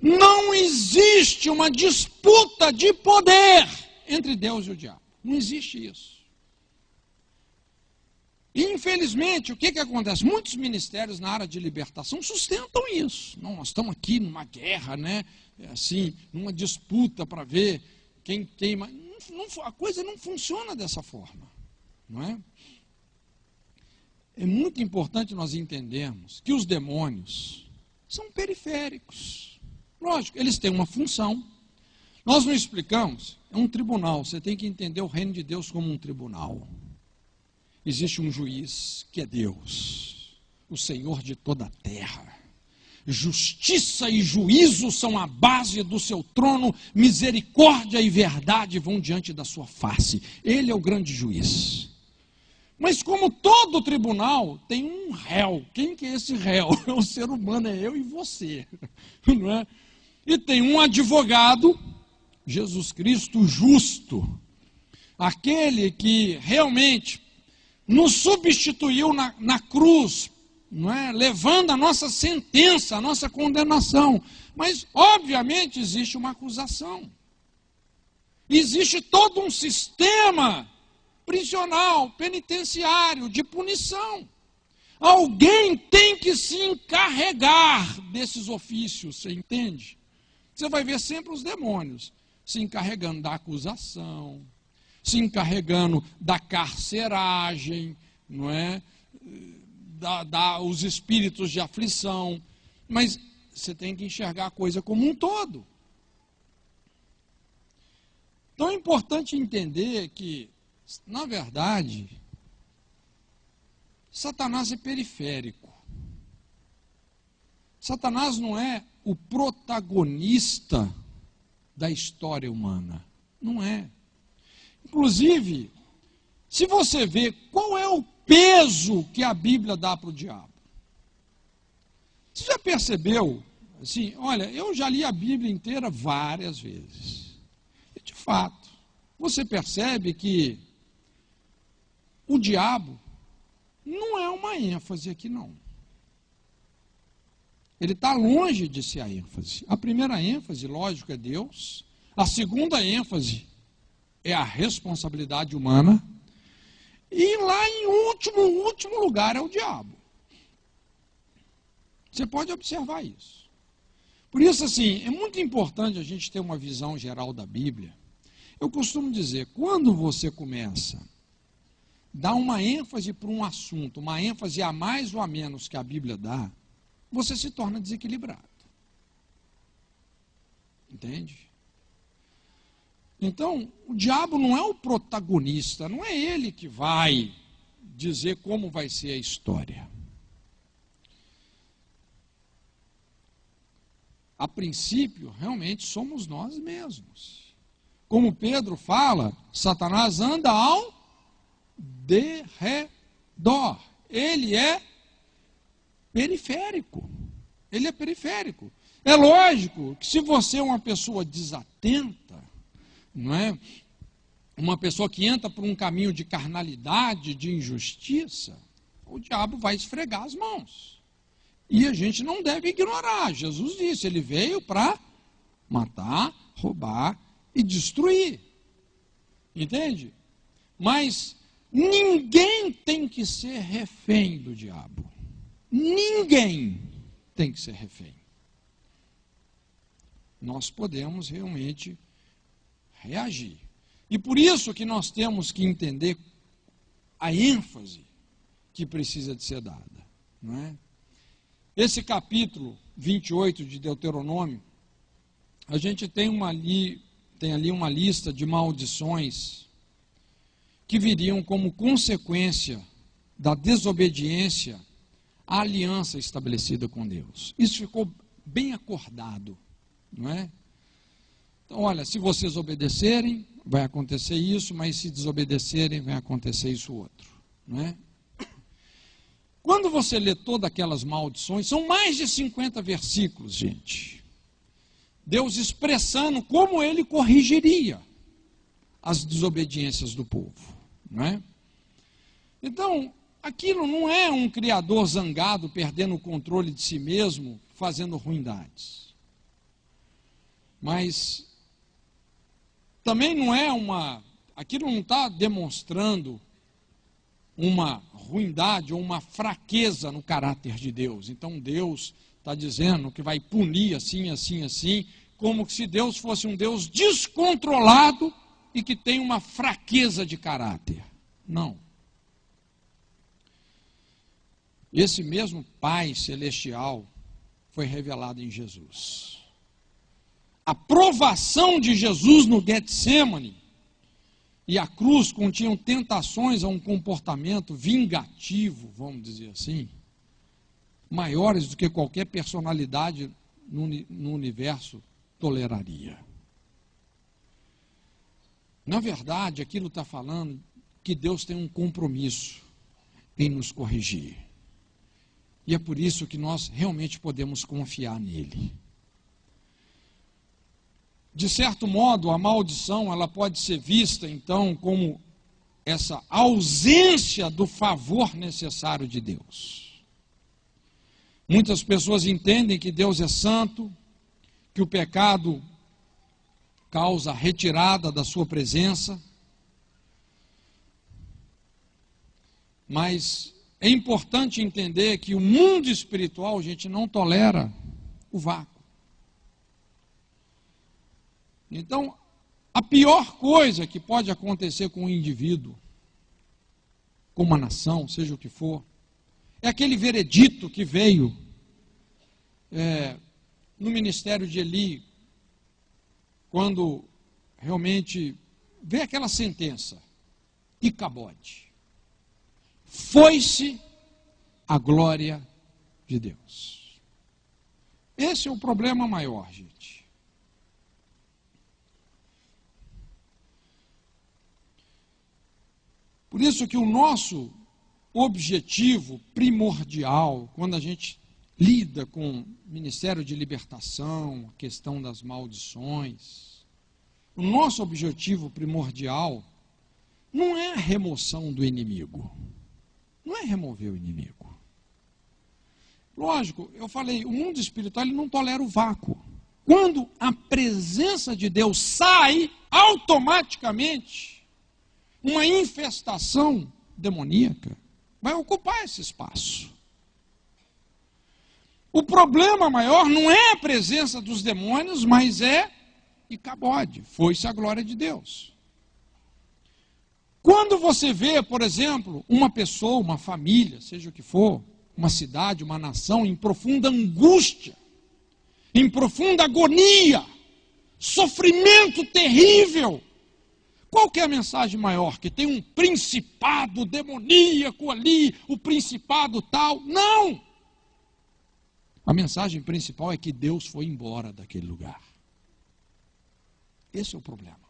Não existe uma disputa de poder entre Deus e o diabo. Não existe isso. E, infelizmente, o que acontece? Muitos ministérios na área de libertação sustentam isso. Não, nós estamos aqui numa guerra, né? Assim, numa disputa para ver quem tem mais. A coisa não funciona dessa forma, não é? É muito importante nós entendermos que os demônios são periféricos. Lógico, eles têm uma função. Nós não explicamos, é um tribunal. Você tem que entender o reino de Deus como um tribunal. Existe um juiz que é Deus, o Senhor de toda a terra. Justiça e juízo são a base do seu trono, misericórdia e verdade vão diante da sua face. Ele é o grande juiz. Mas como todo tribunal, tem um réu. Quem que é esse réu? É o ser humano, é eu e você. Não é? E tem um advogado, Jesus Cristo justo, aquele que realmente nos substituiu na cruz, não é? Levando a nossa sentença, a nossa condenação. Mas, obviamente, existe uma acusação. Existe todo um sistema prisional, penitenciário, de punição. Alguém tem que se encarregar desses ofícios, você entende? Você vai ver sempre os demônios se encarregando da acusação, se encarregando da carceragem, não é? dá os espíritos de aflição, mas você tem que enxergar a coisa como um todo. Então é importante entender que, na verdade, Satanás é periférico. Satanás não é o protagonista da história humana. Não é. Inclusive, se você vê qual é o peso que a Bíblia dá para o diabo. Você já percebeu? Assim, olha, eu já li a Bíblia inteira várias vezes. E de fato, você percebe que o diabo não é uma ênfase aqui, não. Ele está longe de ser a ênfase. A primeira ênfase, lógico, é Deus. A segunda ênfase é a responsabilidade humana. E lá em último lugar é o diabo. Você pode observar isso. Por isso, assim, é muito importante a gente ter uma visão geral da Bíblia. Eu costumo dizer, quando você começa a dar uma ênfase para um assunto, uma ênfase a mais ou a menos que a Bíblia dá, você se torna desequilibrado. Entende? Então, o diabo não é o protagonista, não é ele que vai dizer como vai ser a história. A princípio, realmente somos nós mesmos. Como Pedro fala, Satanás anda ao derredor. Ele é periférico. Ele é periférico. É lógico que se você é uma pessoa desatenta, não é? Uma pessoa que entra por um caminho de carnalidade, de injustiça, o diabo vai esfregar as mãos. E a gente não deve ignorar. Jesus disse, ele veio para matar, roubar e destruir. Entende? Mas ninguém tem que ser refém do diabo. Ninguém tem que ser refém. Nós podemos realmente reagir. E por isso que nós temos que entender a ênfase que precisa de ser dada. Não é? Esse capítulo 28 de Deuteronômio, a gente tem ali uma lista de maldições que viriam como consequência da desobediência à aliança estabelecida com Deus. Isso ficou bem acordado, não é? Então, olha, se vocês obedecerem, vai acontecer isso, mas se desobedecerem, vai acontecer isso outro, não é? Quando você lê todas aquelas maldições, são mais de 50 versículos, gente. Deus expressando como ele corrigiria as desobediências do povo, não é? Então, aquilo não é um criador zangado, perdendo o controle de si mesmo, fazendo ruindades. Mas também não é aquilo não está demonstrando uma ruindade ou uma fraqueza no caráter de Deus. Então Deus está dizendo que vai punir assim, assim, assim, como se Deus fosse um Deus descontrolado e que tem uma fraqueza de caráter. Não. Esse mesmo Pai Celestial foi revelado em Jesus. A provação de Jesus no Getsêmani e a cruz continham tentações a um comportamento vingativo, vamos dizer assim, maiores do que qualquer personalidade no universo toleraria. Na verdade, aquilo está falando que Deus tem um compromisso em nos corrigir. E é por isso que nós realmente podemos confiar nele. De certo modo, a maldição ela pode ser vista, então, como essa ausência do favor necessário de Deus. Muitas pessoas entendem que Deus é santo, que o pecado causa retirada da sua presença, mas é importante entender que o mundo espiritual, gente, não tolera o vácuo. Então, a pior coisa que pode acontecer com um indivíduo, com uma nação, seja o que for, É aquele veredito que veio no ministério de Eli, quando realmente veio aquela sentença, Icabode. Foi-se a glória de Deus. Esse é o problema maior, gente. Por isso que o nosso objetivo primordial, quando a gente lida com o ministério de libertação, a questão das maldições, o nosso objetivo primordial não é a remoção do inimigo, não é remover o inimigo. Lógico, eu falei, o mundo espiritual ele não tolera o vácuo. Quando a presença de Deus sai, automaticamente, uma infestação demoníaca vai ocupar esse espaço. O problema maior não é a presença dos demônios, mas é Icabode, foi-se a glória de Deus. Quando você vê, por exemplo, uma pessoa, uma família, seja o que for, uma cidade, uma nação, em profunda angústia, em profunda agonia, sofrimento terrível, qual que é a mensagem maior? Que tem um principado demoníaco ali, o principado tal? Não! A mensagem principal é que Deus foi embora daquele lugar. Esse é o problema.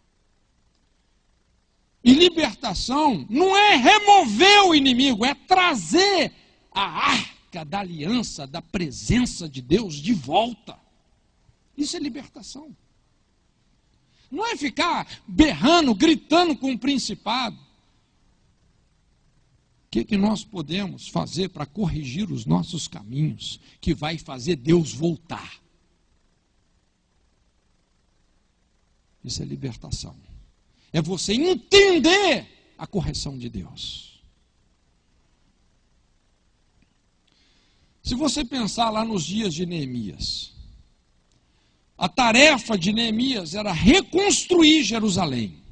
E libertação não é remover o inimigo, é trazer a arca da aliança, da presença de Deus de volta. Isso é libertação. Não é ficar berrando, gritando com o principado. O que nós podemos fazer para corrigir os nossos caminhos, que vai fazer Deus voltar? Isso é libertação. É você entender a correção de Deus. Se você pensar lá nos dias de Neemias, a tarefa de Neemias era reconstruir Jerusalém.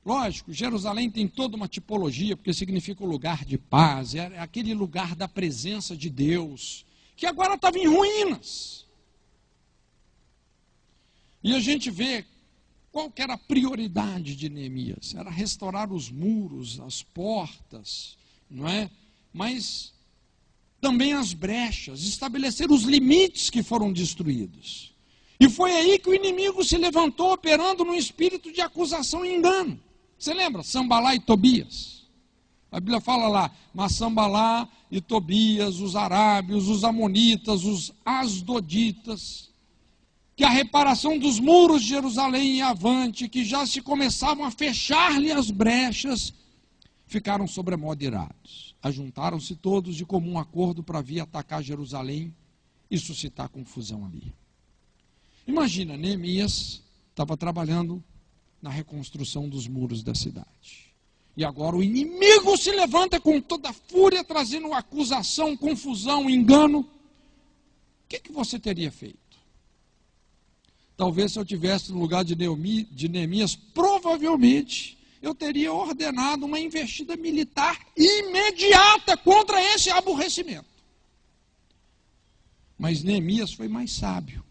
Lógico, Jerusalém tem toda uma tipologia, porque significa o lugar de paz, é aquele lugar da presença de Deus, que agora estava em ruínas. E a gente vê qual que era a prioridade de Neemias. Era restaurar os muros, as portas, não é? Mas também as brechas, estabelecer os limites que foram destruídos. E foi aí que o inimigo se levantou, operando num espírito de acusação e engano. Você lembra? Sambalá e Tobias. A Bíblia fala lá, mas Sambalá e Tobias, os arábios, os amonitas, os asdoditas, que a reparação dos muros de Jerusalém em avante, que já se começavam a fechar-lhe as brechas, ficaram sobremodo irados. Ajuntaram-se todos de comum acordo para vir atacar Jerusalém e suscitar confusão ali. Imagina, Neemias estava trabalhando na reconstrução dos muros da cidade. E agora o inimigo se levanta com toda a fúria, trazendo acusação, confusão, engano. O que você teria feito? Talvez se eu estivesse no lugar de Neemias, provavelmente eu teria ordenado uma investida militar imediata contra esse aborrecimento. Mas Neemias foi mais sábio.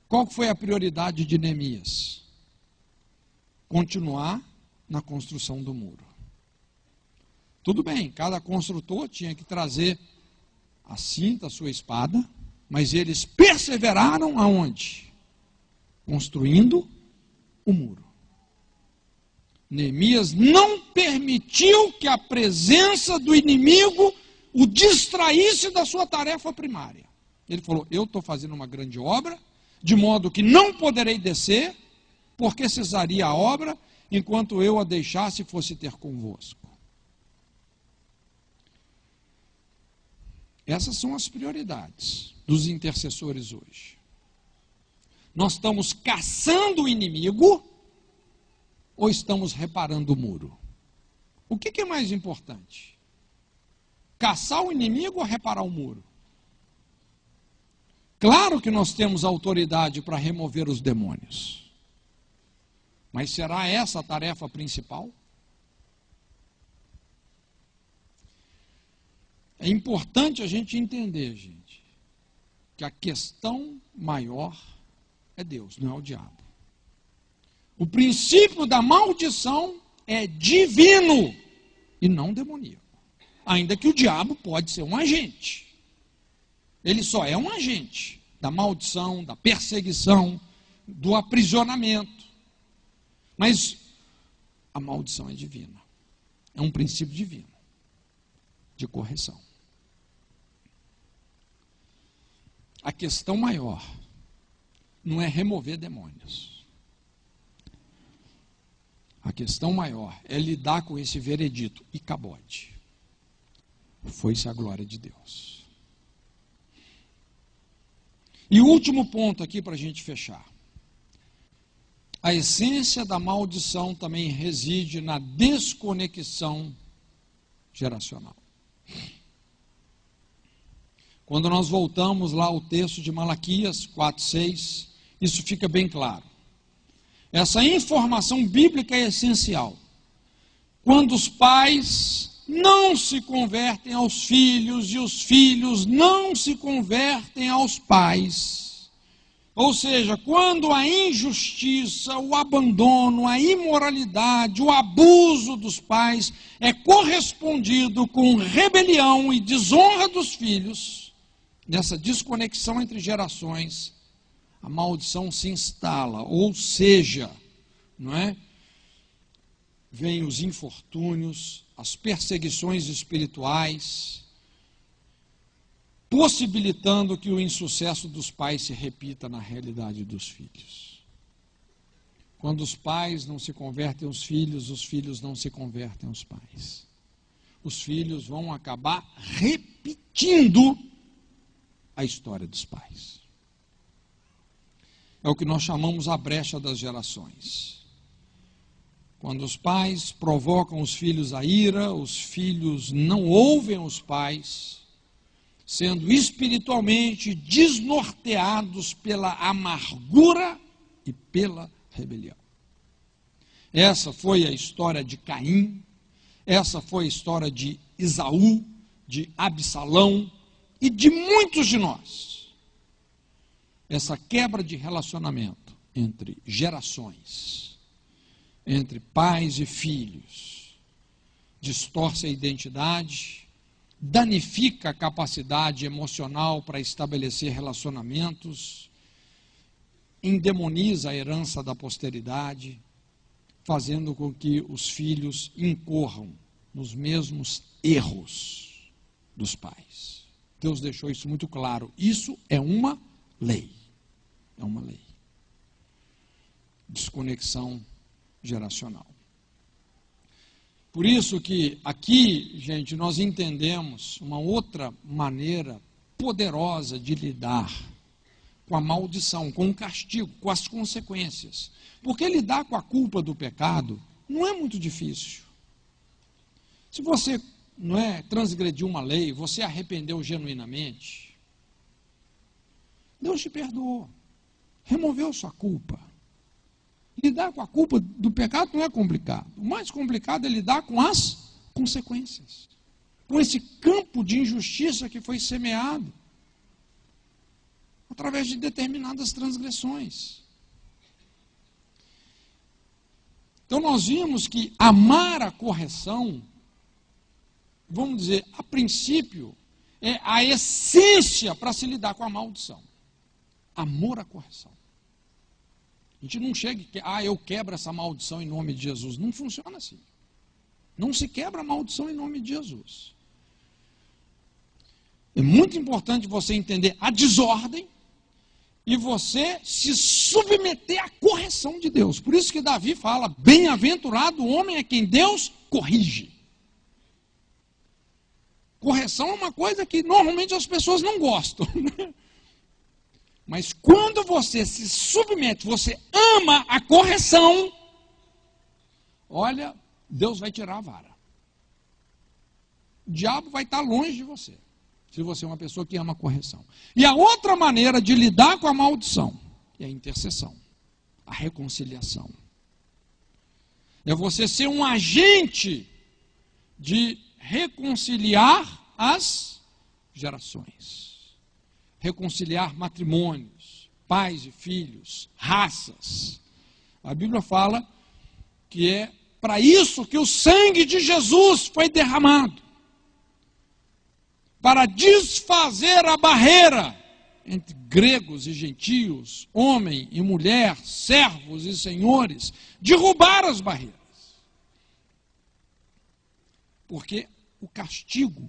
Qual foi a prioridade de Neemias? Continuar na construção do muro. Tudo bem, cada construtor tinha que trazer a cinta, a sua espada, mas eles perseveraram aonde? Construindo o muro. Neemias não permitiu que a presença do inimigo o distraísse da sua tarefa primária. Ele falou, eu estou fazendo uma grande obra, de modo que não poderei descer, porque cesaria a obra, enquanto eu a deixasse e fosse ter convosco. Essas são as prioridades dos intercessores hoje. Nós estamos caçando o inimigo ou estamos reparando o muro? O que é mais importante? Caçar o inimigo ou reparar o muro? Claro que nós temos autoridade para remover os demônios. Mas será essa a tarefa principal? É importante a gente entender, gente, que a questão maior é Deus, não é o diabo. O princípio da maldição é divino e não demoníaco. Ainda que o diabo pode ser um agente. Ele só é um agente da maldição, da perseguição, do aprisionamento. Mas a maldição é divina. É um princípio divino de correção. A questão maior não é remover demônios. A questão maior é lidar com esse veredito. E cabode. Foi-se a glória de Deus. E o último ponto aqui para a gente fechar. A essência da maldição também reside na desconexão geracional. Quando nós voltamos lá ao texto de Malaquias 4:6, isso fica bem claro. Essa informação bíblica é essencial. Quando os pais não se convertem aos filhos e os filhos não se convertem aos pais, ou seja, quando a injustiça, o abandono, a imoralidade, o abuso dos pais é correspondido com rebelião e desonra dos filhos, nessa desconexão entre gerações, a maldição se instala, ou seja, não é? Vêm os infortúnios, as perseguições espirituais, possibilitando que o insucesso dos pais se repita na realidade dos filhos. Quando os pais não se convertem aos filhos, os filhos não se convertem aos pais. Os filhos vão acabar repetindo a história dos pais. É o que nós chamamos a brecha das gerações. Quando os pais provocam os filhos à ira, os filhos não ouvem os pais, sendo espiritualmente desnorteados pela amargura e pela rebelião. Essa foi a história de Caim, essa foi a história de Esaú, de Absalão e de muitos de nós. Essa quebra de relacionamento entre gerações, entre pais e filhos, distorce a identidade, danifica a capacidade emocional para estabelecer relacionamentos, endemoniza a herança da posteridade, fazendo com que os filhos incorram nos mesmos erros dos pais. Deus deixou isso muito claro. Isso é uma lei. É uma lei. Desconexão geracional. Por isso que aqui, gente, nós entendemos uma outra maneira poderosa de lidar com a maldição, com o castigo, com as consequências. Porque lidar com a culpa do pecado não é muito difícil. Se você transgrediu uma lei, você arrependeu genuinamente, Deus te perdoou, removeu sua culpa. Lidar com a culpa do pecado não é complicado. O mais complicado é lidar com as consequências, com esse campo de injustiça que foi semeado através de determinadas transgressões. Então nós vimos que amar a correção, vamos dizer, a princípio, é a essência para se lidar com a maldição. Amor à correção. A gente não chega e eu quebro essa maldição em nome de Jesus. Não funciona assim. Não se quebra a maldição em nome de Jesus. É muito importante você entender a desordem e você se submeter à correção de Deus. Por isso que Davi fala, bem-aventurado o homem a quem Deus corrige. Correção é uma coisa que normalmente as pessoas não gostam. Mas quando você se submete, você ama a correção, olha, Deus vai tirar a vara. O diabo vai estar longe de você, se você é uma pessoa que ama a correção. E a outra maneira de lidar com a maldição é a intercessão, a reconciliação. É você ser um agente de reconciliar as gerações. Reconciliar matrimônios, pais e filhos, raças. A Bíblia fala que é para isso que o sangue de Jesus foi derramado. Para desfazer a barreira entre gregos e gentios, homem e mulher, servos e senhores, derrubar as barreiras. Porque o castigo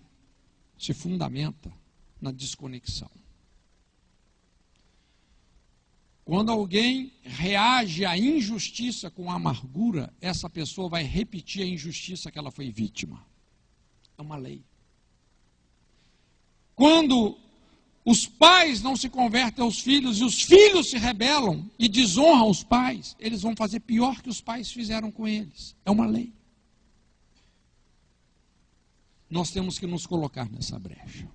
se fundamenta na desconexão. Quando alguém reage à injustiça com amargura, essa pessoa vai repetir a injustiça que ela foi vítima. É uma lei. Quando os pais não se convertem aos filhos e os filhos se rebelam e desonram os pais, eles vão fazer pior que os pais fizeram com eles. É uma lei. Nós temos que nos colocar nessa brecha.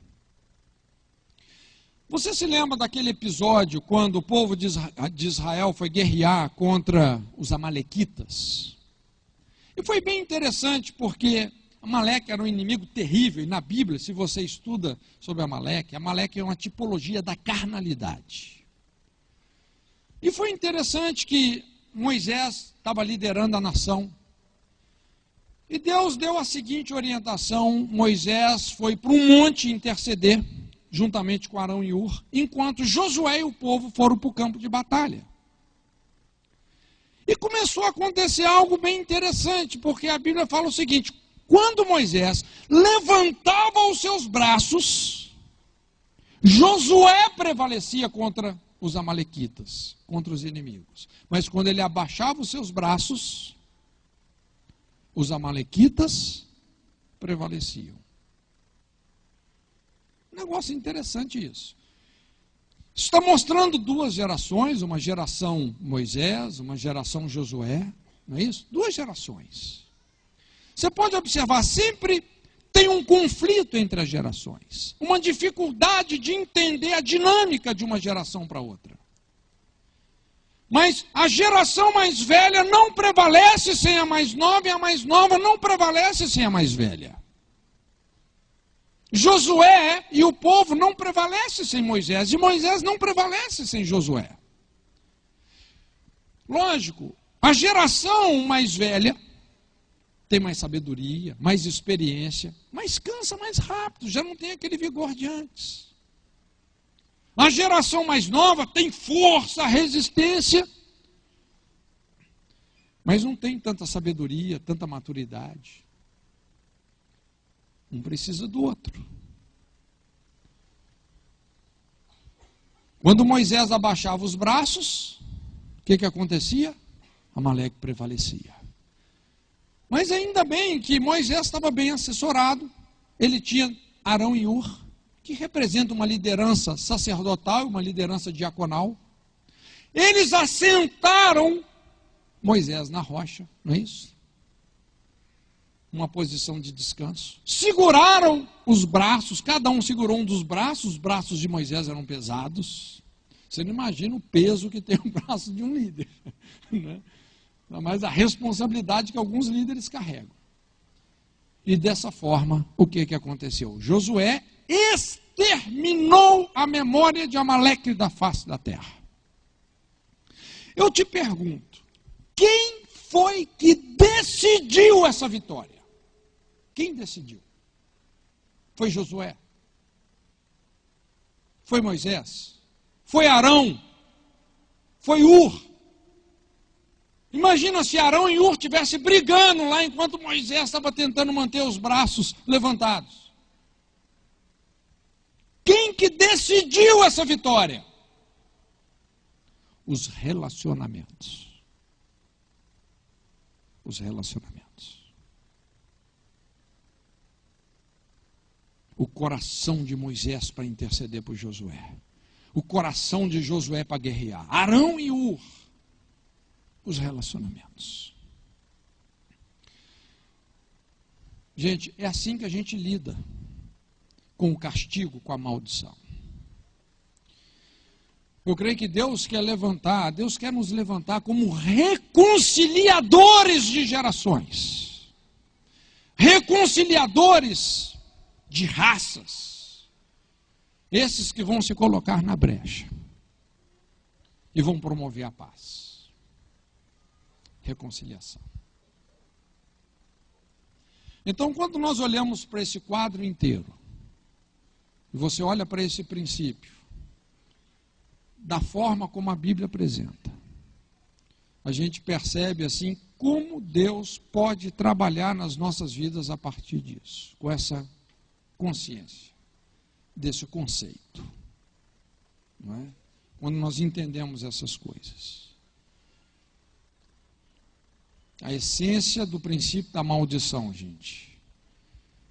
Você se lembra daquele episódio quando o povo de Israel foi guerrear contra os amalequitas? E foi bem interessante porque Amaleque era um inimigo terrível, e na Bíblia, se você estuda sobre Amaleque é uma tipologia da carnalidade. E foi interessante que Moisés estava liderando a nação, e Deus deu a seguinte orientação: Moisés foi para um monte interceder, juntamente com Arão e Hur, enquanto Josué e o povo foram para o campo de batalha. E começou a acontecer algo bem interessante, porque a Bíblia fala o seguinte: quando Moisés levantava os seus braços, Josué prevalecia contra os amalequitas, contra os inimigos. Mas quando ele abaixava os seus braços, os amalequitas prevaleciam. Negócio interessante isso. Está mostrando duas gerações, uma geração Moisés, uma geração Josué, não é isso? Duas gerações. Você pode observar, sempre tem um conflito entre as gerações, uma dificuldade de entender a dinâmica de uma geração para outra. Mas a geração mais velha não prevalece sem a mais nova, e a mais nova não prevalece sem a mais velha. Josué e o povo não prevalece sem Moisés, e Moisés não prevalece sem Josué. Lógico, a geração mais velha tem mais sabedoria, mais experiência, mas cansa mais rápido, já não tem aquele vigor de antes. A geração mais nova tem força, resistência, mas não tem tanta sabedoria, tanta maturidade. Um precisa do outro. Quando Moisés abaixava os braços, o que acontecia? Amaleque prevalecia. Mas ainda bem que Moisés estava bem assessorado. Ele tinha Arão e Hur, que representam uma liderança sacerdotal, uma liderança diaconal. Eles assentaram Moisés na rocha, não é isso? Uma posição de descanso. Seguraram os braços, cada um segurou um dos braços, os braços de Moisés eram pesados. Você não imagina o peso que tem o braço de um líder, né? Mas a responsabilidade que alguns líderes carregam. E dessa forma, o que aconteceu? Josué exterminou a memória de Amaleque da face da terra. Eu te pergunto, quem foi que decidiu essa vitória? Quem decidiu? Foi Josué? Foi Moisés? Foi Arão? Foi Hur? Imagina se Arão e Hur estivessem brigando lá enquanto Moisés estava tentando manter os braços levantados. Quem que decidiu essa vitória? Os relacionamentos. Os relacionamentos. O coração de Moisés para interceder por Josué. O coração de Josué para guerrear. Arão e Hur. Os relacionamentos. Gente, é assim que a gente lida com o castigo, com a maldição. Eu creio que Deus quer nos levantar como reconciliadores de gerações. Reconciliadores de raças. Esses que vão se colocar na brecha e vão promover a paz, reconciliação. Então, quando nós olhamos para esse quadro inteiro, e você olha para esse princípio, da forma como a Bíblia apresenta, a gente percebe assim como Deus pode trabalhar nas nossas vidas a partir disso, com essa consciência, desse conceito. Não é? Quando nós entendemos essas coisas. A essência do princípio da maldição, gente,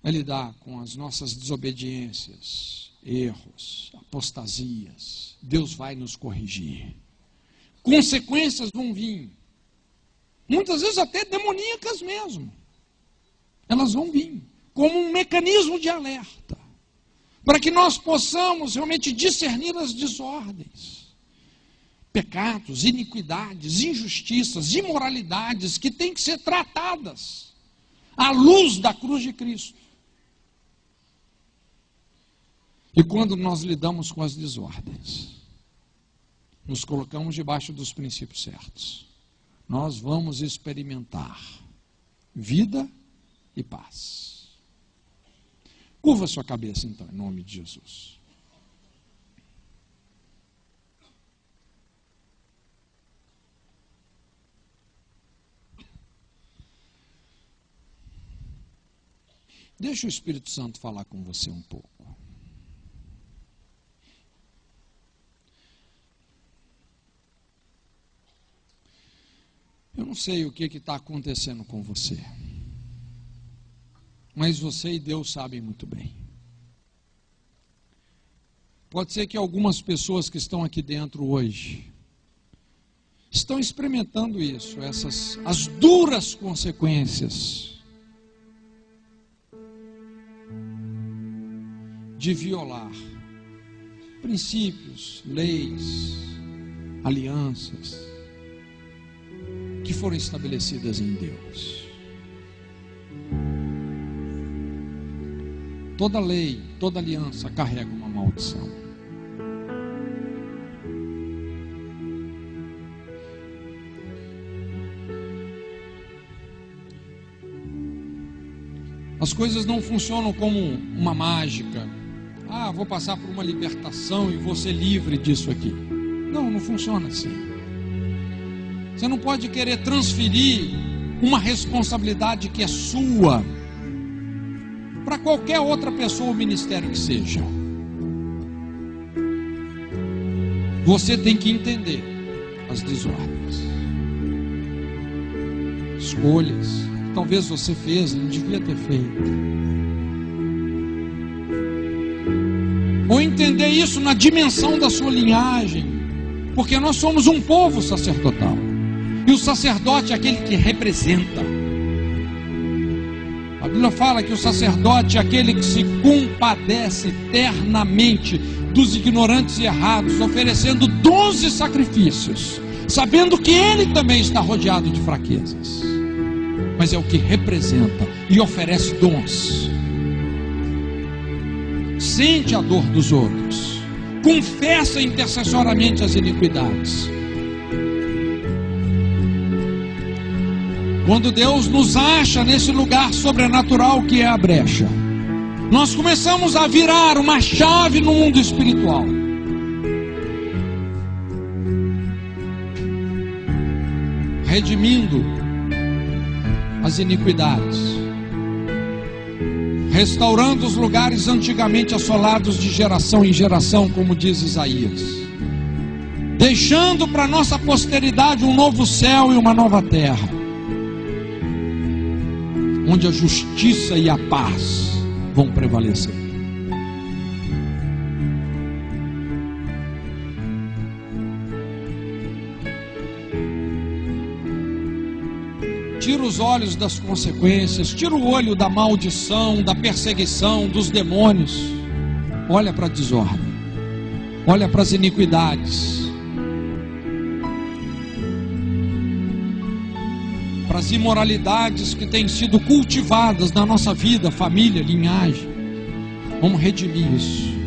é lidar com as nossas desobediências, erros, apostasias. Deus vai nos corrigir. Consequências vão vir. Muitas vezes até demoníacas mesmo. Elas vão vir como um mecanismo de alerta, para que nós possamos realmente discernir as desordens, pecados, iniquidades, injustiças, imoralidades que têm que ser tratadas à luz da cruz de Cristo. E quando nós lidamos com as desordens, nos colocamos debaixo dos princípios certos, nós vamos experimentar vida e paz. Curva sua cabeça então, em nome de Jesus. Deixa o Espírito Santo falar com você um pouco. Eu não sei o que está acontecendo com você, mas você e Deus sabem muito bem. Pode ser que algumas pessoas que estão aqui dentro hoje estão experimentando isso, as duras consequências de violar princípios, leis, alianças que foram estabelecidas em Deus. Toda lei, toda aliança carrega uma maldição. As coisas não funcionam como uma mágica. Ah, vou passar por uma libertação e vou ser livre disso aqui. Não, não funciona assim. Você não pode querer transferir uma responsabilidade que é sua para qualquer outra pessoa ou ministério que seja. Você tem que entender as desordens, escolhas que talvez você fez e não devia ter feito, ou entender isso na dimensão da sua linhagem, porque nós somos um povo sacerdotal. E o sacerdote é aquele que representa. A Bíblia fala que o sacerdote é aquele que se compadece eternamente dos ignorantes e errados, oferecendo 12 sacrifícios, sabendo que ele também está rodeado de fraquezas, mas é o que representa e oferece dons. Sente a dor dos outros, confessa intercessoriamente as iniquidades. Quando Deus nos acha nesse lugar sobrenatural que é a brecha, nós começamos a virar uma chave no mundo espiritual. Redimindo as iniquidades, restaurando os lugares antigamente assolados de geração em geração, como diz Isaías, deixando para nossa posteridade um novo céu e uma nova terra, onde a justiça e a paz vão prevalecer. Tira os olhos das consequências, tira o olho da maldição, da perseguição, dos demônios. Olha para a desordem, olha para as iniquidades, para as imoralidades que têm sido cultivadas na nossa vida, família, linhagem. Vamos redimir isso.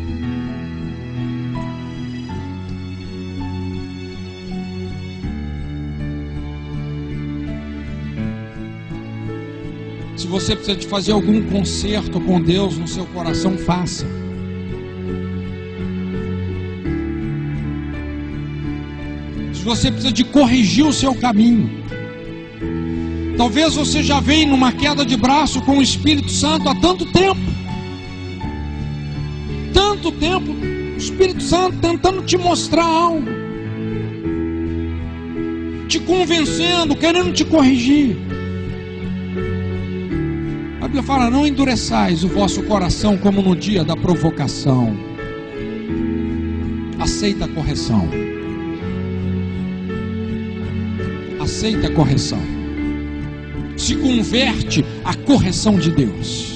Se você precisa de fazer algum conserto com Deus no seu coração, faça. Se você precisa de corrigir o seu caminho, talvez você já vem numa queda de braço com o Espírito Santo há tanto tempo, o Espírito Santo tentando te mostrar algo, te convencendo, querendo te corrigir. A Bíblia fala: não endureçais o vosso coração como no dia da provocação. Aceita a correção. Aceita a correção. Se converte à correção de Deus.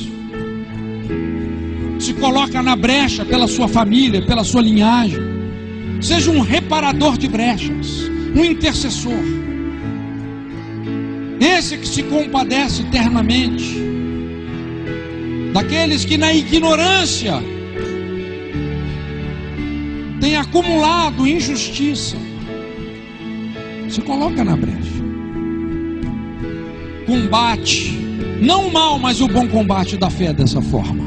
Se coloca na brecha pela sua família, pela sua linhagem. Seja um reparador de brechas, um intercessor. Esse que se compadece eternamente daqueles que na ignorância têm acumulado injustiça. Se coloca na brecha. Combate, não o mal, mas o bom combate da fé dessa forma.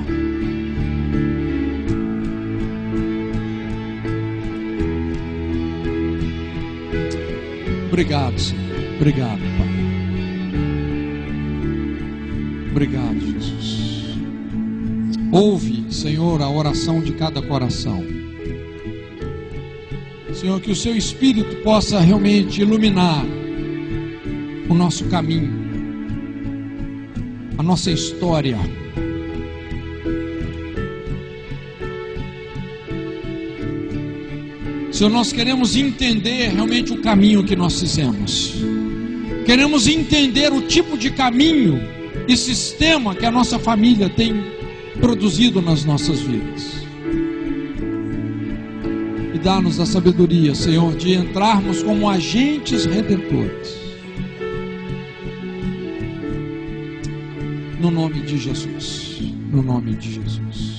Obrigado, Senhor. Obrigado, Pai. Obrigado, Jesus. Ouve, Senhor, a oração de cada coração. Senhor, que o Seu Espírito possa realmente iluminar o nosso caminho, a nossa história. Senhor, nós queremos entender realmente o caminho que nós fizemos. Queremos entender o tipo de caminho e sistema que a nossa família tem produzido nas nossas vidas. E dá-nos a sabedoria, Senhor, de entrarmos como agentes redentores. No nome de Jesus. No nome de Jesus.